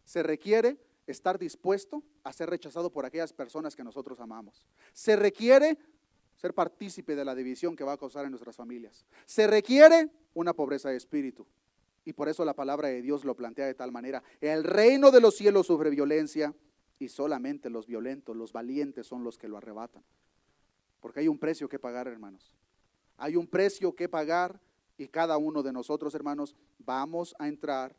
Se requiere estar dispuesto a ser rechazado por aquellas personas que nosotros amamos. Se requiere ser partícipe de la división que va a causar en nuestras familias. Se requiere una pobreza de espíritu. Y por eso la palabra de Dios lo plantea de tal manera: el reino de los cielos sufre violencia y solamente los violentos, los valientes son los que lo arrebatan. Porque hay un precio que pagar, hermanos. Hay un precio que pagar y cada uno de nosotros, hermanos, vamos a entrar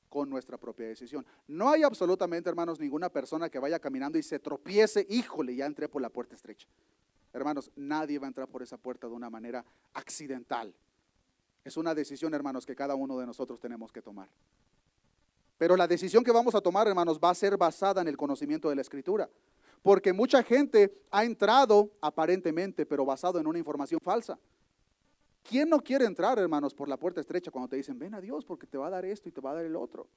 con nuestra propia decisión. No hay absolutamente, hermanos, ninguna persona que vaya caminando y se tropiece: híjole, ya entré por la puerta estrecha. Hermanos, nadie va a entrar por esa puerta de una manera accidental. Es una decisión, hermanos, que cada uno de nosotros tenemos que tomar. Pero la decisión que vamos a tomar, hermanos, va a ser basada en el conocimiento de la Escritura. Porque mucha gente ha entrado aparentemente, pero basado en una información falsa. ¿Quién no quiere entrar, hermanos, por la puerta estrecha cuando te dicen: ven a Dios porque te va a dar esto y te va a dar el otro?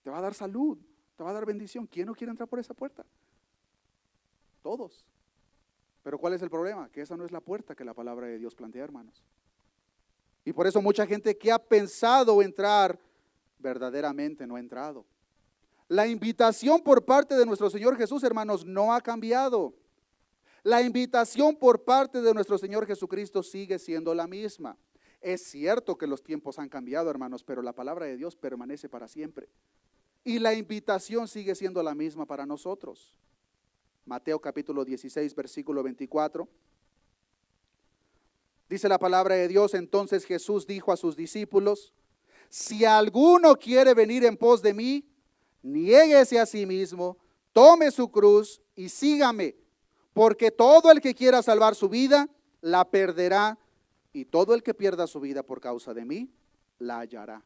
Te va a dar salud, te va a dar bendición. ¿Quién no quiere entrar por esa puerta? Todos. Pero ¿cuál es el problema? Que esa no es la puerta que la palabra de Dios plantea, hermanos. Y por eso mucha gente que ha pensado entrar, verdaderamente no ha entrado. La invitación por parte de nuestro Señor Jesús, hermanos, no ha cambiado. La invitación por parte de nuestro Señor Jesucristo sigue siendo la misma. Es cierto que los tiempos han cambiado, hermanos, pero la palabra de Dios permanece para siempre. Y la invitación sigue siendo la misma para nosotros. Mateo capítulo 16, versículo 24. Dice la palabra de Dios: entonces Jesús dijo a sus discípulos: si alguno quiere venir en pos de mí, niéguese a sí mismo, tome su cruz y sígame, porque todo el que quiera salvar su vida, la perderá, y todo el que pierda su vida por causa de mí, la hallará.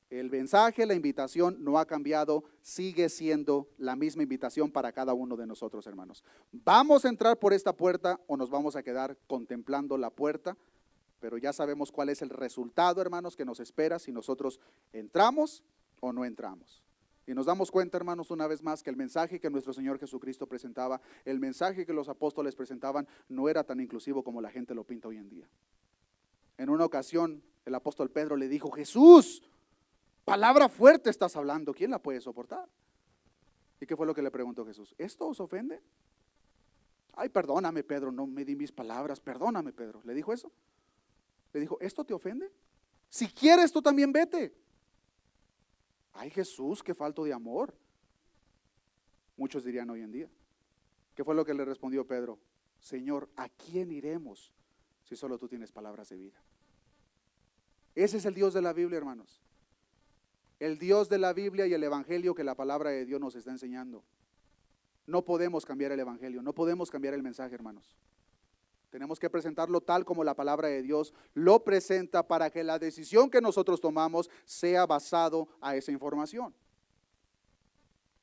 El mensaje, la invitación no ha cambiado, sigue siendo la misma invitación para cada uno de nosotros, hermanos. ¿Vamos a entrar por esta puerta o nos vamos a quedar contemplando la puerta? Pero ya sabemos cuál es el resultado, hermanos, que nos espera si nosotros entramos o no entramos. Y nos damos cuenta, hermanos, una vez más que el mensaje que nuestro Señor Jesucristo presentaba, el mensaje que los apóstoles presentaban, no era tan inclusivo como la gente lo pinta hoy en día. En una ocasión, el apóstol Pedro le dijo: Jesús, palabra fuerte estás hablando, ¿quién la puede soportar? ¿Y qué fue lo que le preguntó Jesús? ¿Esto os ofende? Ay, perdóname, Pedro, no me di mis palabras, perdóname, Pedro. ¿Le dijo eso? Le dijo: ¿esto te ofende? Si quieres, tú también vete. Ay, Jesús, qué falto de amor. Muchos dirían hoy en día. ¿Qué fue lo que le respondió Pedro? Señor, ¿a quién iremos si solo tú tienes palabras de vida? Ese es el Dios de la Biblia, hermanos. El Dios de la Biblia y el Evangelio que la palabra de Dios nos está enseñando. No podemos cambiar el Evangelio, no podemos cambiar el mensaje, hermanos. Tenemos que presentarlo tal como la palabra de Dios lo presenta, para que la decisión que nosotros tomamos sea basado a esa información.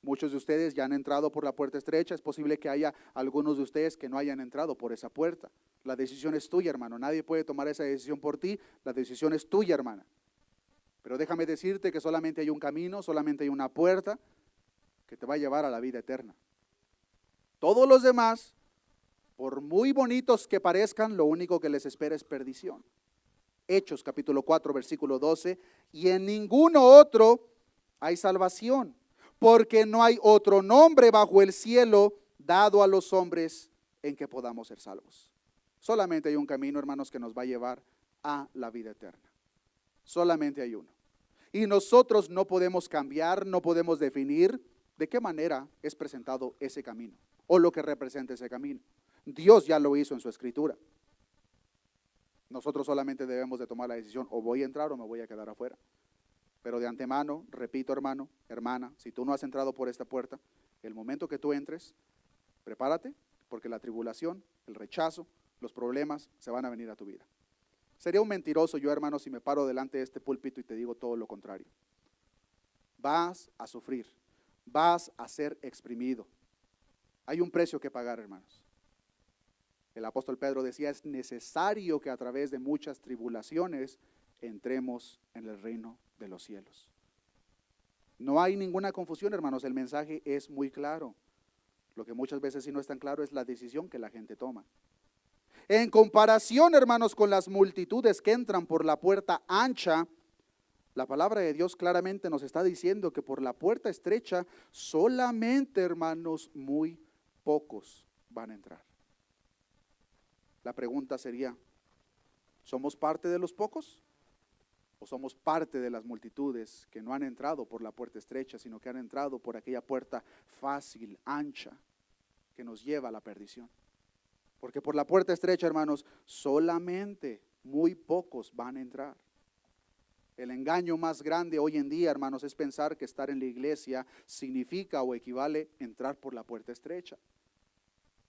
Muchos de ustedes ya han entrado por la puerta estrecha. Es posible que haya algunos de ustedes que no hayan entrado por esa puerta. La decisión es tuya, hermano. Nadie puede tomar esa decisión por ti. La decisión es tuya, hermana. Pero déjame decirte que solamente hay un camino, solamente hay una puerta que te va a llevar a la vida eterna. Todos los demás, por muy bonitos que parezcan, lo único que les espera es perdición. Hechos capítulo 4, versículo 12. Y en ninguno otro hay salvación, porque no hay otro nombre bajo el cielo dado a los hombres en que podamos ser salvos. Solamente hay un camino, hermanos, que nos va a llevar a la vida eterna. Solamente hay uno. Y nosotros no podemos cambiar, no podemos definir de qué manera es presentado ese camino o lo que representa ese camino. Dios ya lo hizo en su escritura. Nosotros solamente debemos de tomar la decisión: o voy a entrar o me voy a quedar afuera. Pero de antemano, repito, hermano, hermana, si tú no has entrado por esta puerta, el momento que tú entres, prepárate, porque la tribulación, el rechazo, los problemas se van a venir a tu vida. Sería un mentiroso yo, hermano, si me paro delante de este púlpito y te digo todo lo contrario. Vas a sufrir, vas a ser exprimido. Hay un precio que pagar, hermanos. El apóstol Pedro decía: es necesario que a través de muchas tribulaciones entremos en el reino de los cielos. No hay ninguna confusión, hermanos, el mensaje es muy claro. Lo que muchas veces sí no es tan claro es la decisión que la gente toma. En comparación, hermanos, con las multitudes que entran por la puerta ancha, la palabra de Dios claramente nos está diciendo que por la puerta estrecha solamente, hermanos, muy pocos van a entrar. La pregunta sería: ¿somos parte de los pocos? ¿O somos parte de las multitudes que no han entrado por la puerta estrecha, sino que han entrado por aquella puerta fácil, ancha, que nos lleva a la perdición? Porque por la puerta estrecha, hermanos, solamente muy pocos van a entrar. El engaño más grande hoy en día, hermanos, es pensar que estar en la iglesia significa o equivale a entrar por la puerta estrecha.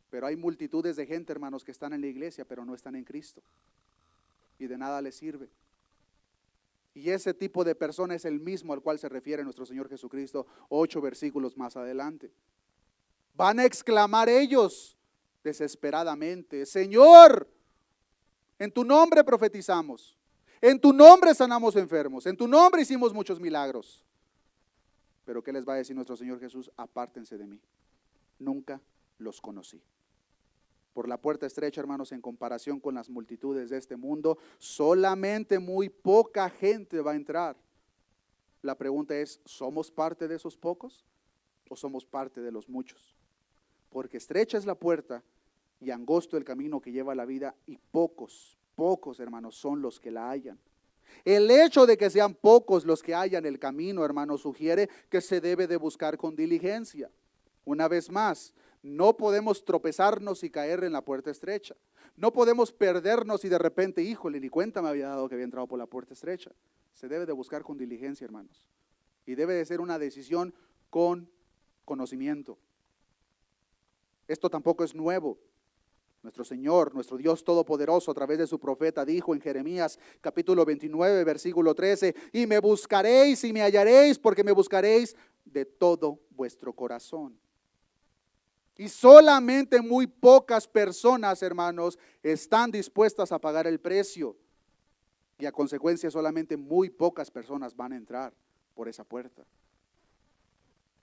Pero hay multitudes de gente, hermanos, que están en la iglesia, pero no están en Cristo. Y de nada les sirve. Y ese tipo de persona es el mismo al cual se refiere nuestro Señor Jesucristo 8 versículos más adelante. Van a exclamar ellos desesperadamente: Señor, en tu nombre profetizamos, en tu nombre sanamos enfermos, en tu nombre hicimos muchos milagros. Pero ¿qué les va a decir nuestro Señor Jesús? Apártense de mí, nunca los conocí. Por la puerta estrecha, hermanos, en comparación con las multitudes de este mundo, solamente muy poca gente va a entrar. La pregunta es: ¿somos parte de esos pocos o somos parte de los muchos? Porque estrecha es la puerta y angosto el camino que lleva a la vida, y pocos, hermanos, son los que la hallan. El hecho de que sean pocos los que hayan el camino, hermanos, sugiere que se debe de buscar con diligencia. Una vez más, no podemos tropezarnos y caer en la puerta estrecha. No podemos perdernos y de repente, híjole, ni cuenta me había dado que había entrado por la puerta estrecha. Se debe de buscar con diligencia, hermanos. Y debe de ser una decisión con conocimiento. Esto tampoco es nuevo. Nuestro Señor, nuestro Dios Todopoderoso, a través de su profeta, dijo en Jeremías capítulo 29, versículo 13, y me buscaréis y me hallaréis, porque me buscaréis de todo vuestro corazón. Y solamente muy pocas personas, hermanos, están dispuestas a pagar el precio. Y a consecuencia, solamente muy pocas personas van a entrar por esa puerta.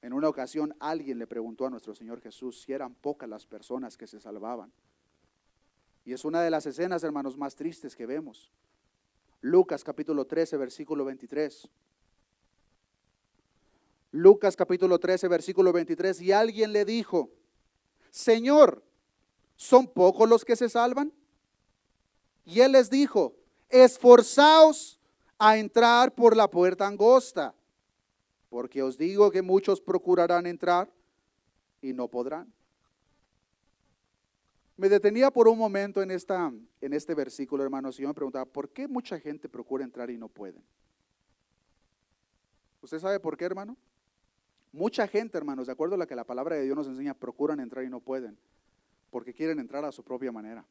En una ocasión, alguien le preguntó a nuestro Señor Jesús si eran pocas las personas que se salvaban. Y es una de las escenas, hermanos, más tristes que vemos. Lucas capítulo 13, versículo 23. Lucas capítulo 13, versículo 23. Y alguien le dijo: Señor, ¿son pocos los que se salvan? Y él les dijo: esforzaos a entrar por la puerta angosta, porque os digo que muchos procurarán entrar y no podrán. Me detenía por un momento en este versículo, hermanos, y yo me preguntaba, ¿por qué mucha gente procura entrar y no pueden? ¿Usted sabe por qué, hermano? Mucha gente, hermanos, de acuerdo a lo que la palabra de Dios nos enseña, procuran entrar y no pueden, porque quieren entrar a su propia manera.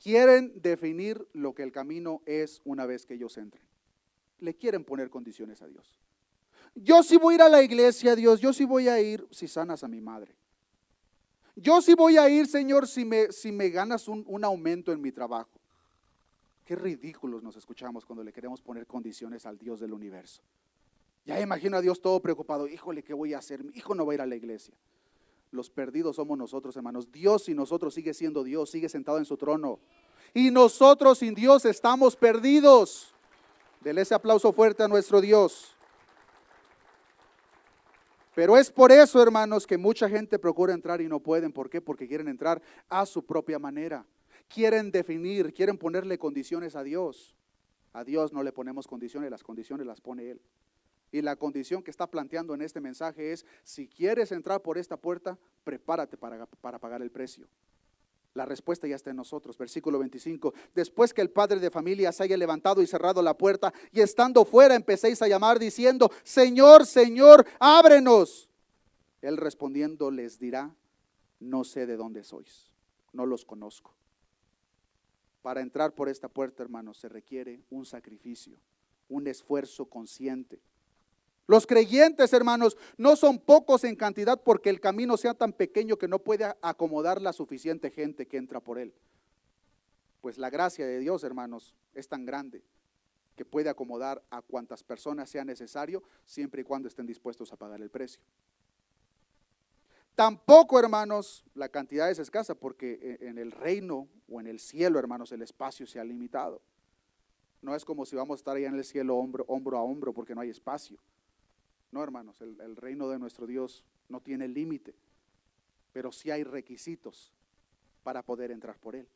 Quieren definir lo que el camino es una vez que ellos entren. Le quieren poner condiciones a Dios. Yo sí voy a ir a la iglesia, Dios, yo sí voy a ir si sanas a mi madre. Yo sí voy a ir, Señor, si me ganas un aumento en mi trabajo. Qué ridículos nos escuchamos cuando le queremos poner condiciones al Dios del universo. Ya imagino a Dios todo preocupado. Híjole, ¿qué voy a hacer? Mi hijo no va a ir a la iglesia. Los perdidos somos nosotros, hermanos. Dios sin nosotros sigue siendo Dios, sigue sentado en su trono. Y nosotros sin Dios estamos perdidos. Dele ese aplauso fuerte a nuestro Dios. Pero es por eso, hermanos, que mucha gente procura entrar y no pueden. ¿Por qué? Porque quieren entrar a su propia manera. Quieren definir, quieren ponerle condiciones a Dios. A Dios no le ponemos condiciones, las condiciones las pone Él. Y la condición que está planteando en este mensaje es: si quieres entrar por esta puerta, prepárate para pagar el precio. La respuesta ya está en nosotros. Versículo 25. Después que el padre de familia se haya levantado y cerrado la puerta, y estando fuera empecéis a llamar diciendo: Señor, Señor, ábrenos. Él respondiendo les dirá: no sé de dónde sois, no los conozco. Para entrar por esta puerta, hermanos, se requiere un sacrificio, un esfuerzo consciente. Los creyentes, hermanos, no son pocos en cantidad porque el camino sea tan pequeño que no puede acomodar la suficiente gente que entra por él. Pues la gracia de Dios, hermanos, es tan grande que puede acomodar a cuantas personas sea necesario, siempre y cuando estén dispuestos a pagar el precio. Tampoco, hermanos, la cantidad es escasa porque en el reino o en el cielo, hermanos, el espacio se ha limitado. No es como si vamos a estar allá en el cielo hombro a hombro porque no hay espacio. No, hermanos, el reino de nuestro Dios no tiene límite, pero sí hay requisitos para poder entrar por él.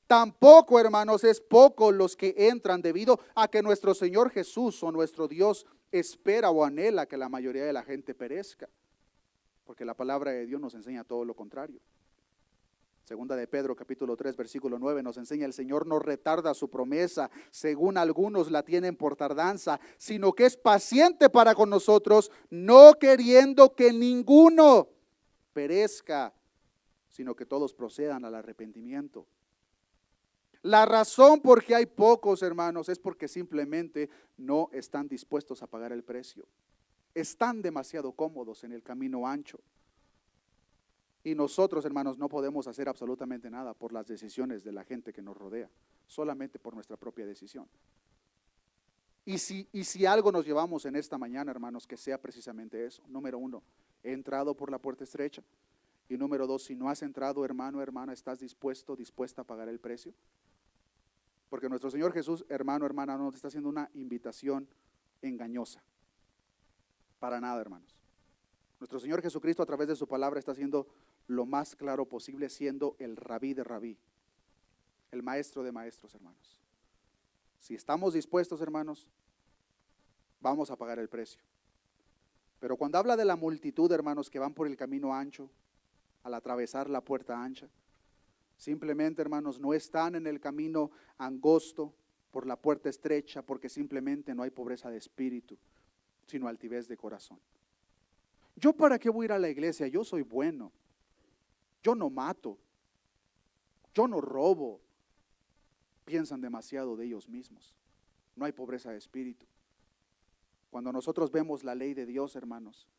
Tampoco, hermanos, es poco los que entran debido a que nuestro Señor Jesús o nuestro Dios espera o anhela que la mayoría de la gente perezca, porque la palabra de Dios nos enseña todo lo contrario. Segunda de Pedro capítulo 3 versículo 9 nos enseña: el Señor no retarda su promesa, según algunos la tienen por tardanza, sino que es paciente para con nosotros, no queriendo que ninguno perezca, sino que todos procedan al arrepentimiento. La razón por qué hay pocos, hermanos, es porque simplemente no están dispuestos a pagar el precio. Están demasiado cómodos en el camino ancho. Y nosotros, hermanos, no podemos hacer absolutamente nada por las decisiones de la gente que nos rodea, solamente por nuestra propia decisión. Y si algo nos llevamos en esta mañana, hermanos, que sea precisamente eso. Número 1, he entrado por la puerta estrecha. Y número 2, si no has entrado, hermano, hermana, ¿estás dispuesta a pagar el precio? Porque nuestro Señor Jesús, hermano, hermana, no te está haciendo una invitación engañosa. Para nada, hermanos. Nuestro Señor Jesucristo, a través de su palabra, está haciendo lo más claro posible, siendo el rabí de rabí, el maestro de maestros, hermanos. Si estamos dispuestos, hermanos, vamos a pagar el precio. Pero cuando habla de la multitud, hermanos, que van por el camino ancho, al atravesar la puerta ancha, simplemente, hermanos, no están en el camino angosto, por la puerta estrecha, porque simplemente no hay pobreza de espíritu, sino altivez de corazón. ¿Yo para qué voy a ir a la iglesia? Yo soy bueno. Yo no mato. Yo no robo. Piensan demasiado de ellos mismos. No hay pobreza de espíritu. Cuando nosotros vemos la ley de Dios, hermanos,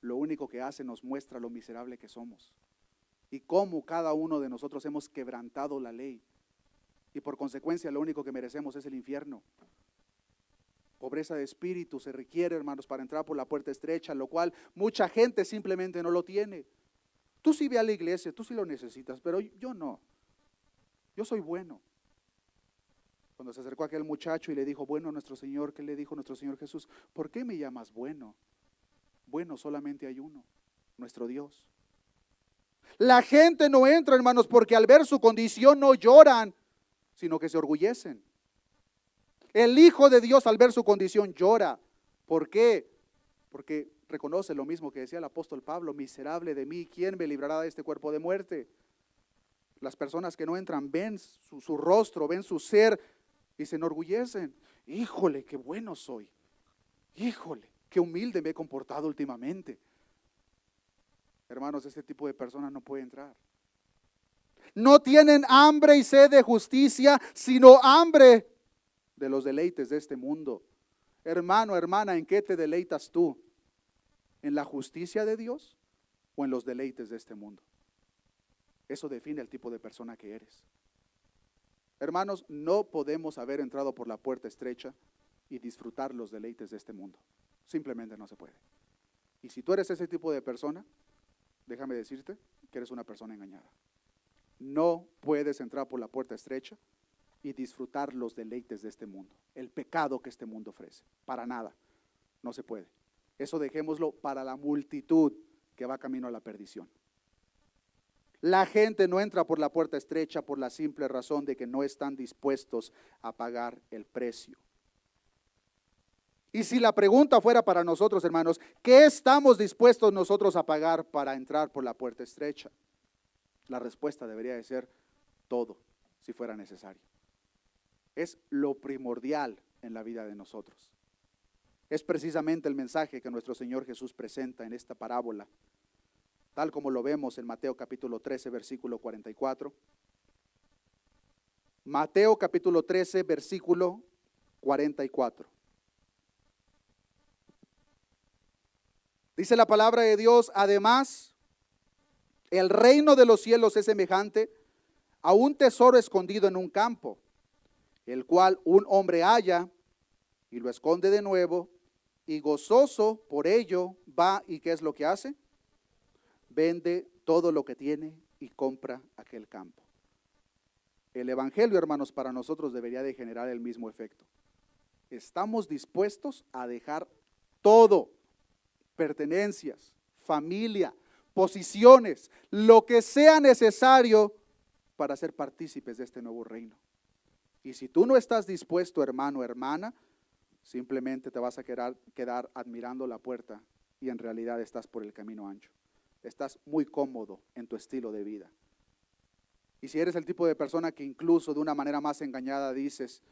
lo único que hace nos muestra lo miserable que somos y cómo cada uno de nosotros hemos quebrantado la ley, y por consecuencia lo único que merecemos es el infierno. Pobreza de espíritu se requiere, hermanos, para entrar por la puerta estrecha, lo cual mucha gente simplemente no lo tiene. Tú sí ve a la iglesia, tú sí lo necesitas, pero yo no. Yo soy bueno. Cuando se acercó aquel muchacho y le dijo, bueno, nuestro Señor, ¿qué le dijo nuestro Señor Jesús? ¿Por qué me llamas bueno? Bueno, solamente hay uno, nuestro Dios. La gente no entra, hermanos, porque al ver su condición no lloran, sino que se orgullecen. El Hijo de Dios al ver su condición llora. ¿Por qué? Porque reconoce lo mismo que decía el apóstol Pablo, miserable de mí, ¿quién me librará de este cuerpo de muerte? Las personas que no entran ven su rostro, ven su ser y se enorgullecen. Híjole, qué bueno soy. Híjole, qué humilde me he comportado últimamente. Hermanos, este tipo de personas no puede entrar. No tienen hambre y sed de justicia, sino hambre de los deleites de este mundo. Hermano, hermana, ¿en qué te deleitas tú? ¿En la justicia de Dios o en los deleites de este mundo? Eso define el tipo de persona que eres. Hermanos, no podemos haber entrado por la puerta estrecha y disfrutar los deleites de este mundo. Simplemente no se puede. Y si tú eres ese tipo de persona, déjame decirte que eres una persona engañada. No puedes entrar por la puerta estrecha y disfrutar los deleites de este mundo, el pecado que este mundo ofrece. Para nada, no se puede. Eso dejémoslo para la multitud que va camino a la perdición. La gente no entra por la puerta estrecha por la simple razón de que no están dispuestos a pagar el precio. Y si la pregunta fuera para nosotros, hermanos, ¿qué estamos dispuestos nosotros a pagar para entrar por la puerta estrecha? La respuesta debería de ser todo, si fuera necesario. Es lo primordial en la vida de nosotros. Es precisamente el mensaje que nuestro Señor Jesús presenta en esta parábola, tal como lo vemos en Mateo capítulo 13, versículo 44. Mateo capítulo 13, versículo 44. Dice la palabra de Dios, además, el reino de los cielos es semejante a un tesoro escondido en un campo, el cual un hombre halla y lo esconde de nuevo, y gozoso por ello va, ¿y qué es lo que hace? Vende todo lo que tiene y compra aquel campo. El evangelio, hermanos, para nosotros debería de generar el mismo efecto. Estamos dispuestos a dejar todo, pertenencias, familia, posiciones, lo que sea necesario para ser partícipes de este nuevo reino. Y si tú no estás dispuesto, hermano, hermana, simplemente te vas a quedar admirando la puerta y en realidad estás por el camino ancho. Estás muy cómodo en tu estilo de vida. Y si eres el tipo de persona que incluso de una manera más engañada dices,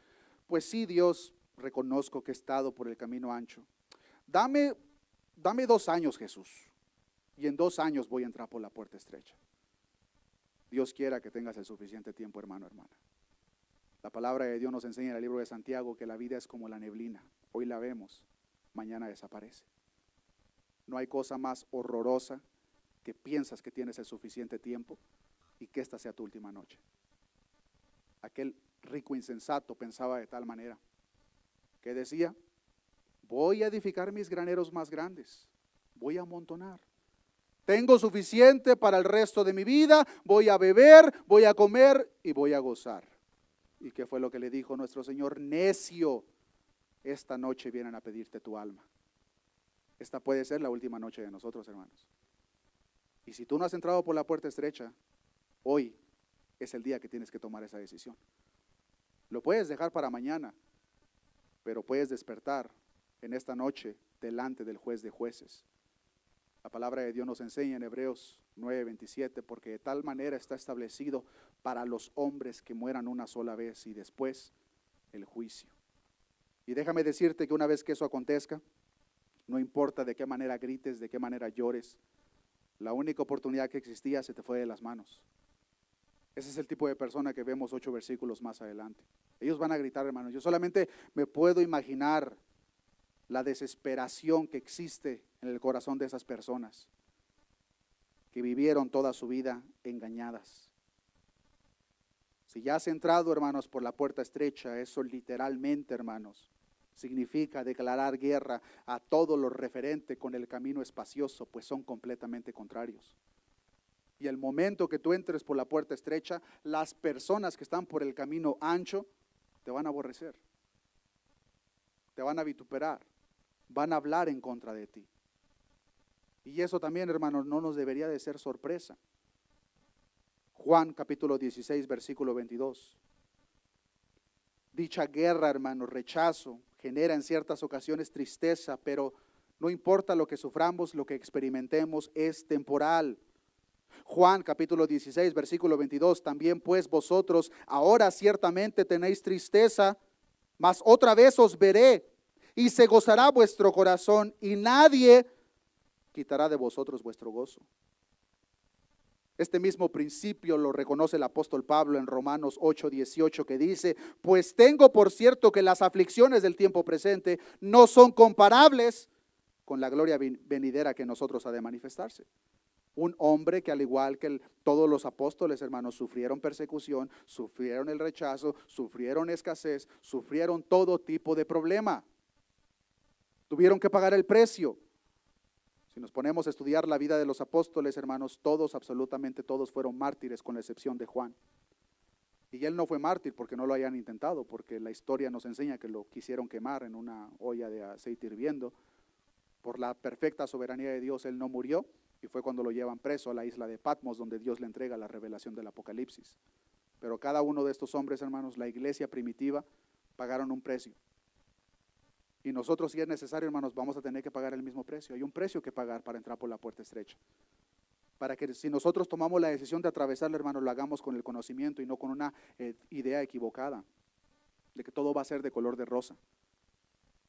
pues sí, Dios, reconozco que he estado por el camino ancho. Dame 2 años, Jesús, y en 2 años voy a entrar por la puerta estrecha. Dios quiera que tengas el suficiente tiempo, hermano, hermana. La palabra de Dios nos enseña en el libro de Santiago que la vida es como la neblina. Hoy la vemos, mañana desaparece. No hay cosa más horrorosa que piensas que tienes el suficiente tiempo y que esta sea tu última noche. Aquel rico insensato pensaba de tal manera que decía, voy a edificar mis graneros más grandes, voy a amontonar. Tengo suficiente para el resto de mi vida, voy a beber, voy a comer y voy a gozar. ¿Y qué fue lo que le dijo nuestro Señor? Necio, esta noche vienen a pedirte tu alma. Esta puede ser la última noche de nosotros, hermanos. Y si tú no has entrado por la puerta estrecha, hoy es el día que tienes que tomar esa decisión. Lo puedes dejar para mañana, pero puedes despertar en esta noche delante del juez de jueces. La palabra de Dios nos enseña en Hebreos 9:27, porque de tal manera está establecido para los hombres que mueran una sola vez y después el juicio. Y déjame decirte que una vez que eso acontezca, no importa de qué manera grites, de qué manera llores, la única oportunidad que existía se te fue de las manos. Ese es el tipo de persona que vemos 8 versículos más adelante. Ellos van a gritar, hermanos. Yo solamente me puedo imaginar la desesperación que existe en el corazón de esas personas que vivieron toda su vida engañadas. Si ya has entrado, hermanos, por la puerta estrecha, eso literalmente, hermanos, significa declarar guerra a todo lo referente con el camino espacioso, pues son completamente contrarios. Y el momento que tú entres por la puerta estrecha, las personas que están por el camino ancho te van a aborrecer, te van a vituperar, van a hablar en contra de ti. Y eso también, hermanos, no nos debería de ser sorpresa. Juan capítulo 16, versículo 22. Dicha guerra, hermanos, rechazo, genera en ciertas ocasiones tristeza, pero no importa lo que suframos, lo que experimentemos es temporal. Juan capítulo 16, versículo 22, también pues vosotros ahora ciertamente tenéis tristeza, mas otra vez os veré y se gozará vuestro corazón y nadie quitará de vosotros vuestro gozo. Este mismo principio lo reconoce el apóstol Pablo en Romanos 8:18, que dice: pues tengo por cierto que las aflicciones del tiempo presente no son comparables con la gloria venidera que en nosotros ha de manifestarse. Un hombre que, al igual que todos los apóstoles, hermanos, sufrieron persecución, sufrieron el rechazo, sufrieron escasez, sufrieron todo tipo de problema. Tuvieron que pagar el precio. Si nos ponemos a estudiar la vida de los apóstoles, hermanos, todos, absolutamente todos fueron mártires, con la excepción de Juan. Y él no fue mártir porque no lo hayan intentado, porque la historia nos enseña que lo quisieron quemar en una olla de aceite hirviendo. Por la perfecta soberanía de Dios, él no murió, y fue cuando lo llevan preso a la isla de Patmos, donde Dios le entrega la revelación del Apocalipsis. Pero cada uno de estos hombres, hermanos, la iglesia primitiva, pagaron un precio. Y nosotros, si es necesario, hermanos, vamos a tener que pagar el mismo precio. Hay un precio que pagar para entrar por la puerta estrecha. Para que si nosotros tomamos la decisión de atravesarlo, hermanos, lo hagamos con el conocimiento y no con una idea equivocada de que todo va a ser de color de rosa.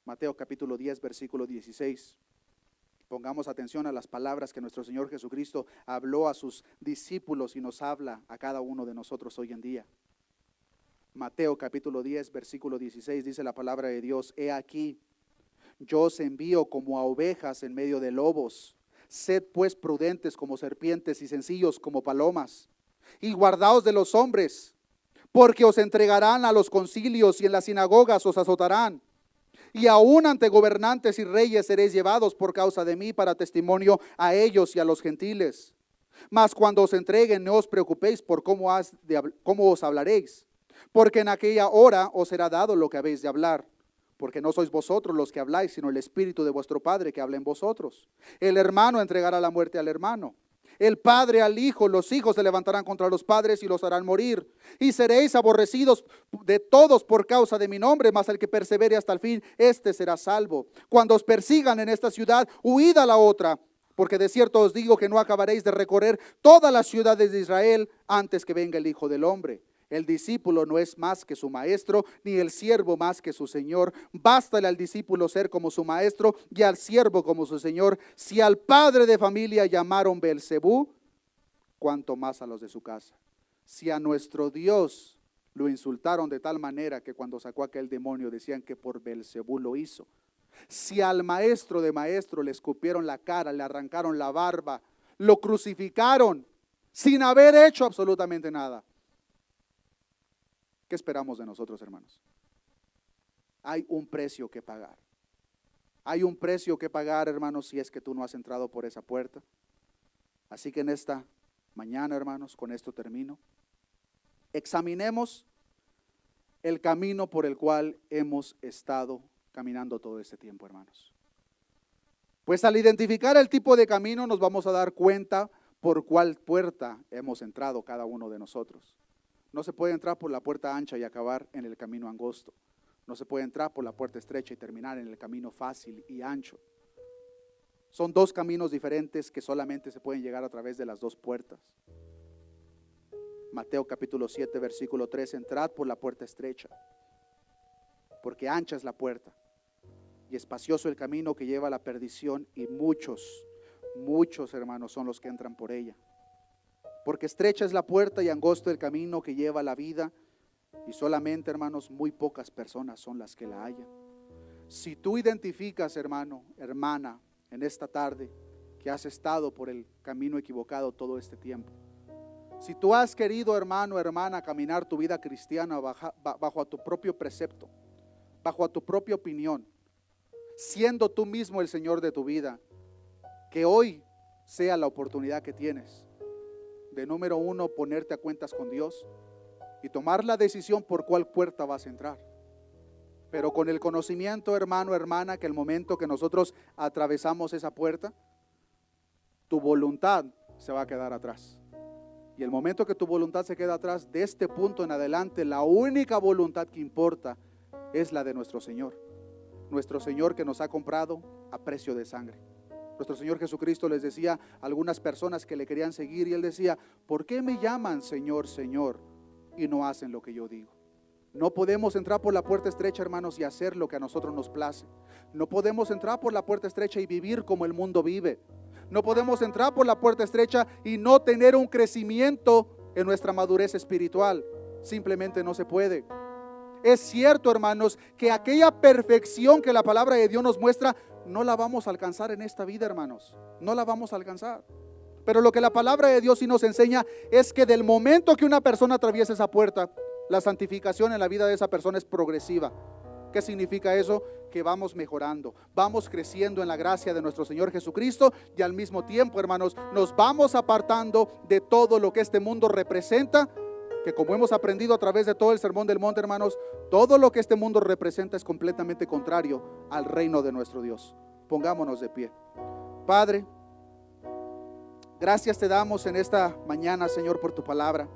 Mateo capítulo 10, versículo 16. Pongamos atención a las palabras que nuestro Señor Jesucristo habló a sus discípulos y nos habla a cada uno de nosotros hoy en día. Mateo capítulo 10, versículo 16, dice la palabra de Dios: he aquí, yo os envío como a ovejas en medio de lobos. Sed pues prudentes como serpientes y sencillos como palomas. Y guardaos de los hombres, porque os entregarán a los concilios y en las sinagogas os azotarán. Y aún ante gobernantes y reyes seréis llevados por causa de mí para testimonio a ellos y a los gentiles. Mas cuando os entreguen, no os preocupéis por cómo os hablaréis, porque en aquella hora os será dado lo que habéis de hablar. Porque no sois vosotros los que habláis, sino el Espíritu de vuestro Padre que habla en vosotros. El hermano entregará la muerte al hermano, el padre al hijo, los hijos se levantarán contra los padres y los harán morir. Y seréis aborrecidos de todos por causa de mi nombre, mas el que persevere hasta el fin, este será salvo. Cuando os persigan en esta ciudad, huid a la otra, porque de cierto os digo que no acabaréis de recorrer todas las ciudades de Israel antes que venga el Hijo del Hombre. El discípulo no es más que su maestro, ni el siervo más que su señor. Bástale al discípulo ser como su maestro y al siervo como su señor. Si al padre de familia llamaron Beelzebú, cuánto más a los de su casa. Si a nuestro Dios lo insultaron de tal manera que cuando sacó aquel demonio decían que por Beelzebú lo hizo. Si al maestro de maestro le escupieron la cara, le arrancaron la barba, lo crucificaron sin haber hecho absolutamente nada, ¿qué esperamos de nosotros, hermanos? Hay un precio que pagar. Hay un precio que pagar, hermanos, si es que tú no has entrado por esa puerta. Así que en esta mañana, hermanos, con esto termino. Examinemos el camino por el cual hemos estado caminando todo este tiempo, hermanos. Pues al identificar el tipo de camino nos vamos a dar cuenta por cuál puerta hemos entrado cada uno de nosotros. No se puede entrar por la puerta ancha y acabar en el camino angosto. No se puede entrar por la puerta estrecha y terminar en el camino fácil y ancho. Son dos caminos diferentes que solamente se pueden llegar a través de las dos puertas. Mateo capítulo 7, versículo 3, entrad por la puerta estrecha, porque ancha es la puerta y espacioso el camino que lleva a la perdición, y muchos, hermanos, son los que entran por ella. Porque estrecha es la puerta y angosto el camino que lleva a la vida, y solamente, hermanos, muy pocas personas son las que la hallan. Si tú identificas, hermano, hermana, en esta tarde, que has estado por el camino equivocado todo este tiempo, si tú has querido, hermano, hermana, caminar tu vida cristiana bajo a tu propio precepto, bajo a tu propia opinión, siendo tú mismo el Señor de tu vida, que hoy sea la oportunidad que tienes de, número uno, ponerte a cuentas con Dios y tomar la decisión por cuál puerta vas a entrar. Pero con el conocimiento, hermano, hermana, que el momento que nosotros atravesamos esa puerta, tu voluntad se va a quedar atrás. Y el momento que tu voluntad se queda atrás, de este punto en adelante, la única voluntad que importa es la de nuestro Señor. Nuestro Señor, que nos ha comprado a precio de sangre. Nuestro Señor Jesucristo les decía a algunas personas que le querían seguir, y Él decía: ¿por qué me llaman Señor, Señor, y no hacen lo que yo digo? No podemos entrar por la puerta estrecha, hermanos, y hacer lo que a nosotros nos place. No podemos entrar por la puerta estrecha y vivir como el mundo vive. No podemos entrar por la puerta estrecha y no tener un crecimiento en nuestra madurez espiritual. Simplemente no se puede. Es cierto, hermanos, que aquella perfección que la palabra de Dios nos muestra, no la vamos a alcanzar en esta vida, hermanos. No la vamos a alcanzar. Pero lo que la palabra de Dios sí nos enseña es que del momento que una persona atraviesa esa puerta, la santificación en la vida de esa persona es progresiva. ¿Qué significa eso? Que vamos mejorando, vamos creciendo en la gracia de nuestro Señor Jesucristo, y al mismo tiempo, hermanos, nos vamos apartando de todo lo que este mundo representa, que como hemos aprendido a través de todo el Sermón del Monte, hermanos, todo lo que este mundo representa es completamente contrario al reino de nuestro Dios. Pongámonos de pie. Padre, gracias te damos en esta mañana, Señor, por tu palabra.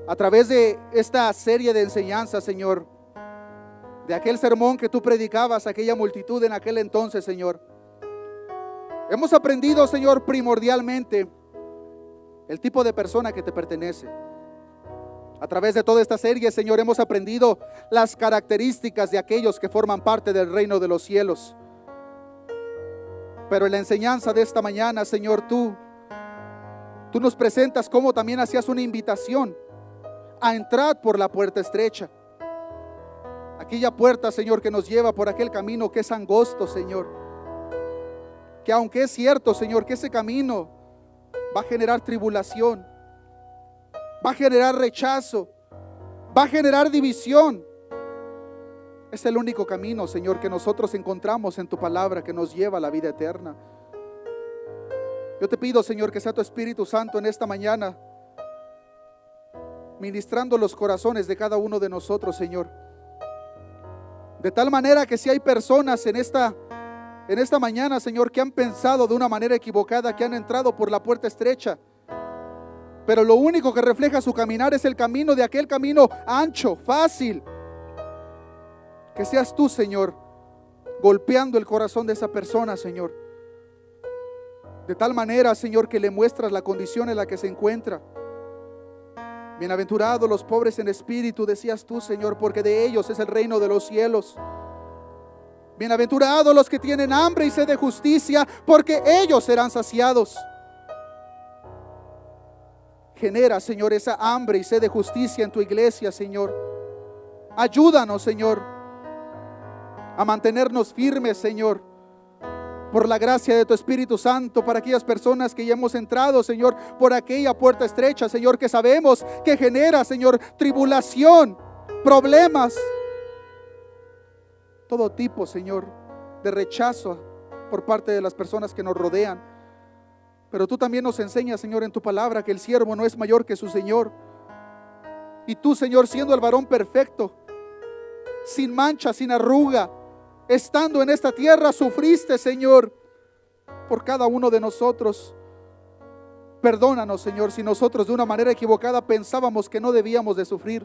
A través de esta serie de enseñanzas, Señor, de aquel sermón que tú predicabas a aquella multitud en aquel entonces, Señor, hemos aprendido, Señor, primordialmente el tipo de persona que te pertenece. A través de toda esta serie, Señor, hemos aprendido las características de aquellos que forman parte del reino de los cielos. Pero en la enseñanza de esta mañana, Señor, tú nos presentas cómo también hacías una invitación a entrar por la puerta estrecha. Aquella puerta, Señor, que nos lleva por aquel camino que es angosto, Señor. Que aunque es cierto, Señor, que ese camino va a generar tribulación, va a generar rechazo, va a generar división, es el único camino, Señor, que nosotros encontramos en tu palabra, que nos lleva a la vida eterna. Yo te pido, Señor, que sea tu Espíritu Santo en esta mañana ministrando los corazones de cada uno de nosotros, Señor. De tal manera que si hay personas en esta mañana, Señor, que han pensado de una manera equivocada, que han entrado por la puerta estrecha, pero lo único que refleja su caminar es el camino de aquel camino ancho, fácil, que seas tú, Señor, golpeando el corazón de esa persona, Señor, de tal manera, Señor, que le muestras la condición en la que se encuentra. Bienaventurados los pobres en espíritu, decías tú, Señor, porque de ellos es el reino de los cielos. Bienaventurados los que tienen hambre y sed de justicia, porque ellos serán saciados. Genera, Señor, esa hambre y sed de justicia en tu iglesia, Señor. Ayúdanos, Señor, a mantenernos firmes, Señor, por la gracia de tu Espíritu Santo, para aquellas personas que ya hemos entrado, Señor, por aquella puerta estrecha, Señor, que sabemos que genera, Señor, tribulación, problemas, todo tipo, Señor, de rechazo por parte de las personas que nos rodean. Pero tú también nos enseñas, Señor, en tu palabra, que el siervo no es mayor que su Señor. Y tú, Señor, siendo el varón perfecto, sin mancha, sin arruga, estando en esta tierra, sufriste, Señor, por cada uno de nosotros. Perdónanos, Señor, si nosotros de una manera equivocada pensábamos que no debíamos de sufrir,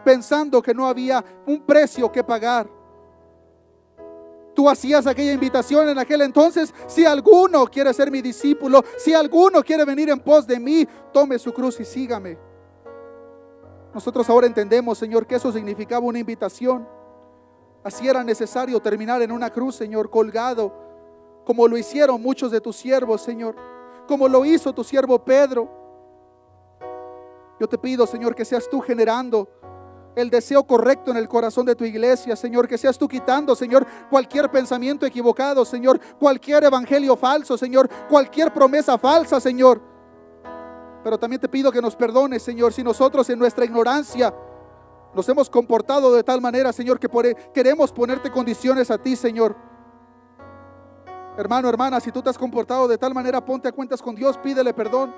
pensando que no había un precio que pagar. Tú hacías aquella invitación en aquel entonces: si alguno quiere ser mi discípulo, si alguno quiere venir en pos de mí, tome su cruz y sígame. Nosotros ahora entendemos, Señor, que eso significaba una invitación. Así era necesario terminar en una cruz, Señor, colgado, como lo hicieron muchos de tus siervos, Señor, como lo hizo tu siervo Pedro. Yo te pido, Señor, que seas tú generando el deseo correcto en el corazón de tu iglesia, Señor, que seas tú quitando, Señor, cualquier pensamiento equivocado, Señor, cualquier evangelio falso, Señor, cualquier promesa falsa, Señor. Pero también te pido que nos perdones, Señor, si nosotros en nuestra ignorancia nos hemos comportado de tal manera, Señor, que queremos ponerte condiciones a ti, Señor. Hermano, hermana, si tú te has comportado de tal manera, ponte a cuentas con Dios, pídele perdón.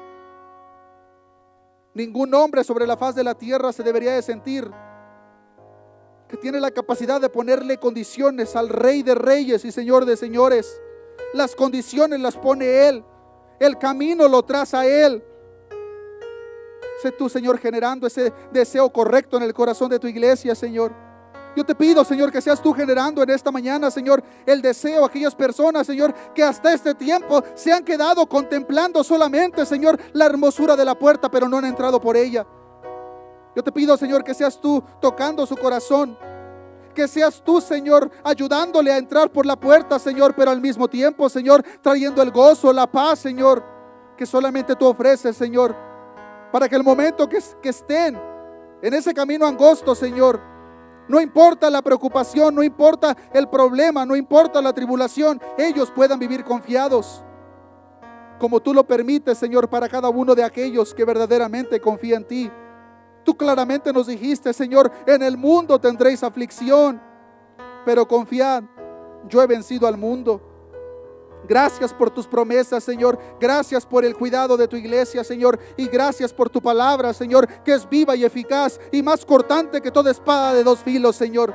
Ningún hombre sobre la faz de la tierra se debería de sentir que tiene la capacidad de ponerle condiciones al Rey de Reyes y Señor de Señores. Las condiciones las pone Él, el camino lo traza Él. Sé tú, Señor, generando ese deseo correcto en el corazón de tu iglesia, Señor. Yo te pido, Señor, que seas tú generando en esta mañana, Señor, el deseo a aquellas personas, Señor, que hasta este tiempo se han quedado contemplando solamente, Señor, la hermosura de la puerta, pero no han entrado por ella. Yo te pido, Señor, que seas tú tocando su corazón, que seas tú, Señor, ayudándole a entrar por la puerta, Señor, pero al mismo tiempo, Señor, trayendo el gozo, la paz, Señor, que solamente tú ofreces, Señor, para que el momento que estén en ese camino angosto, Señor, no importa la preocupación, no importa el problema, no importa la tribulación, ellos puedan vivir confiados, como tú lo permites, Señor, para cada uno de aquellos que verdaderamente confían en ti. Tú claramente nos dijiste, Señor, en el mundo tendréis aflicción, pero confiad, yo he vencido al mundo. Gracias por tus promesas, Señor. Gracias por el cuidado de tu iglesia, Señor. Y gracias por tu palabra, Señor, que es viva y eficaz y más cortante que toda espada de dos filos, Señor.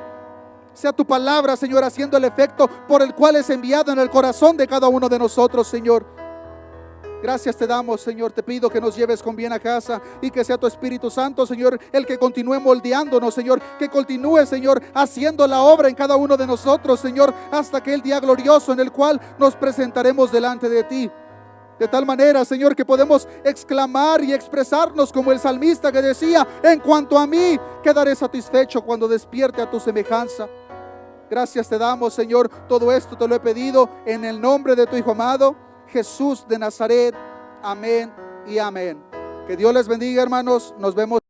Sea tu palabra, Señor, haciendo el efecto por el cual es enviado en el corazón de cada uno de nosotros, Señor. Gracias te damos, Señor. Te pido que nos lleves con bien a casa y que sea tu Espíritu Santo, Señor, el que continúe moldeándonos, Señor, que continúe, Señor, haciendo la obra en cada uno de nosotros, Señor, hasta aquel día glorioso en el cual nos presentaremos delante de ti. De tal manera, Señor, que podemos exclamar y expresarnos como el salmista que decía: en cuanto a mí, quedaré satisfecho cuando despierte a tu semejanza. Gracias te damos, Señor. Todo esto te lo he pedido en el nombre de tu Hijo amado, Jesús de Nazaret. Amén y amén. Que Dios les bendiga, hermanos. Nos vemos.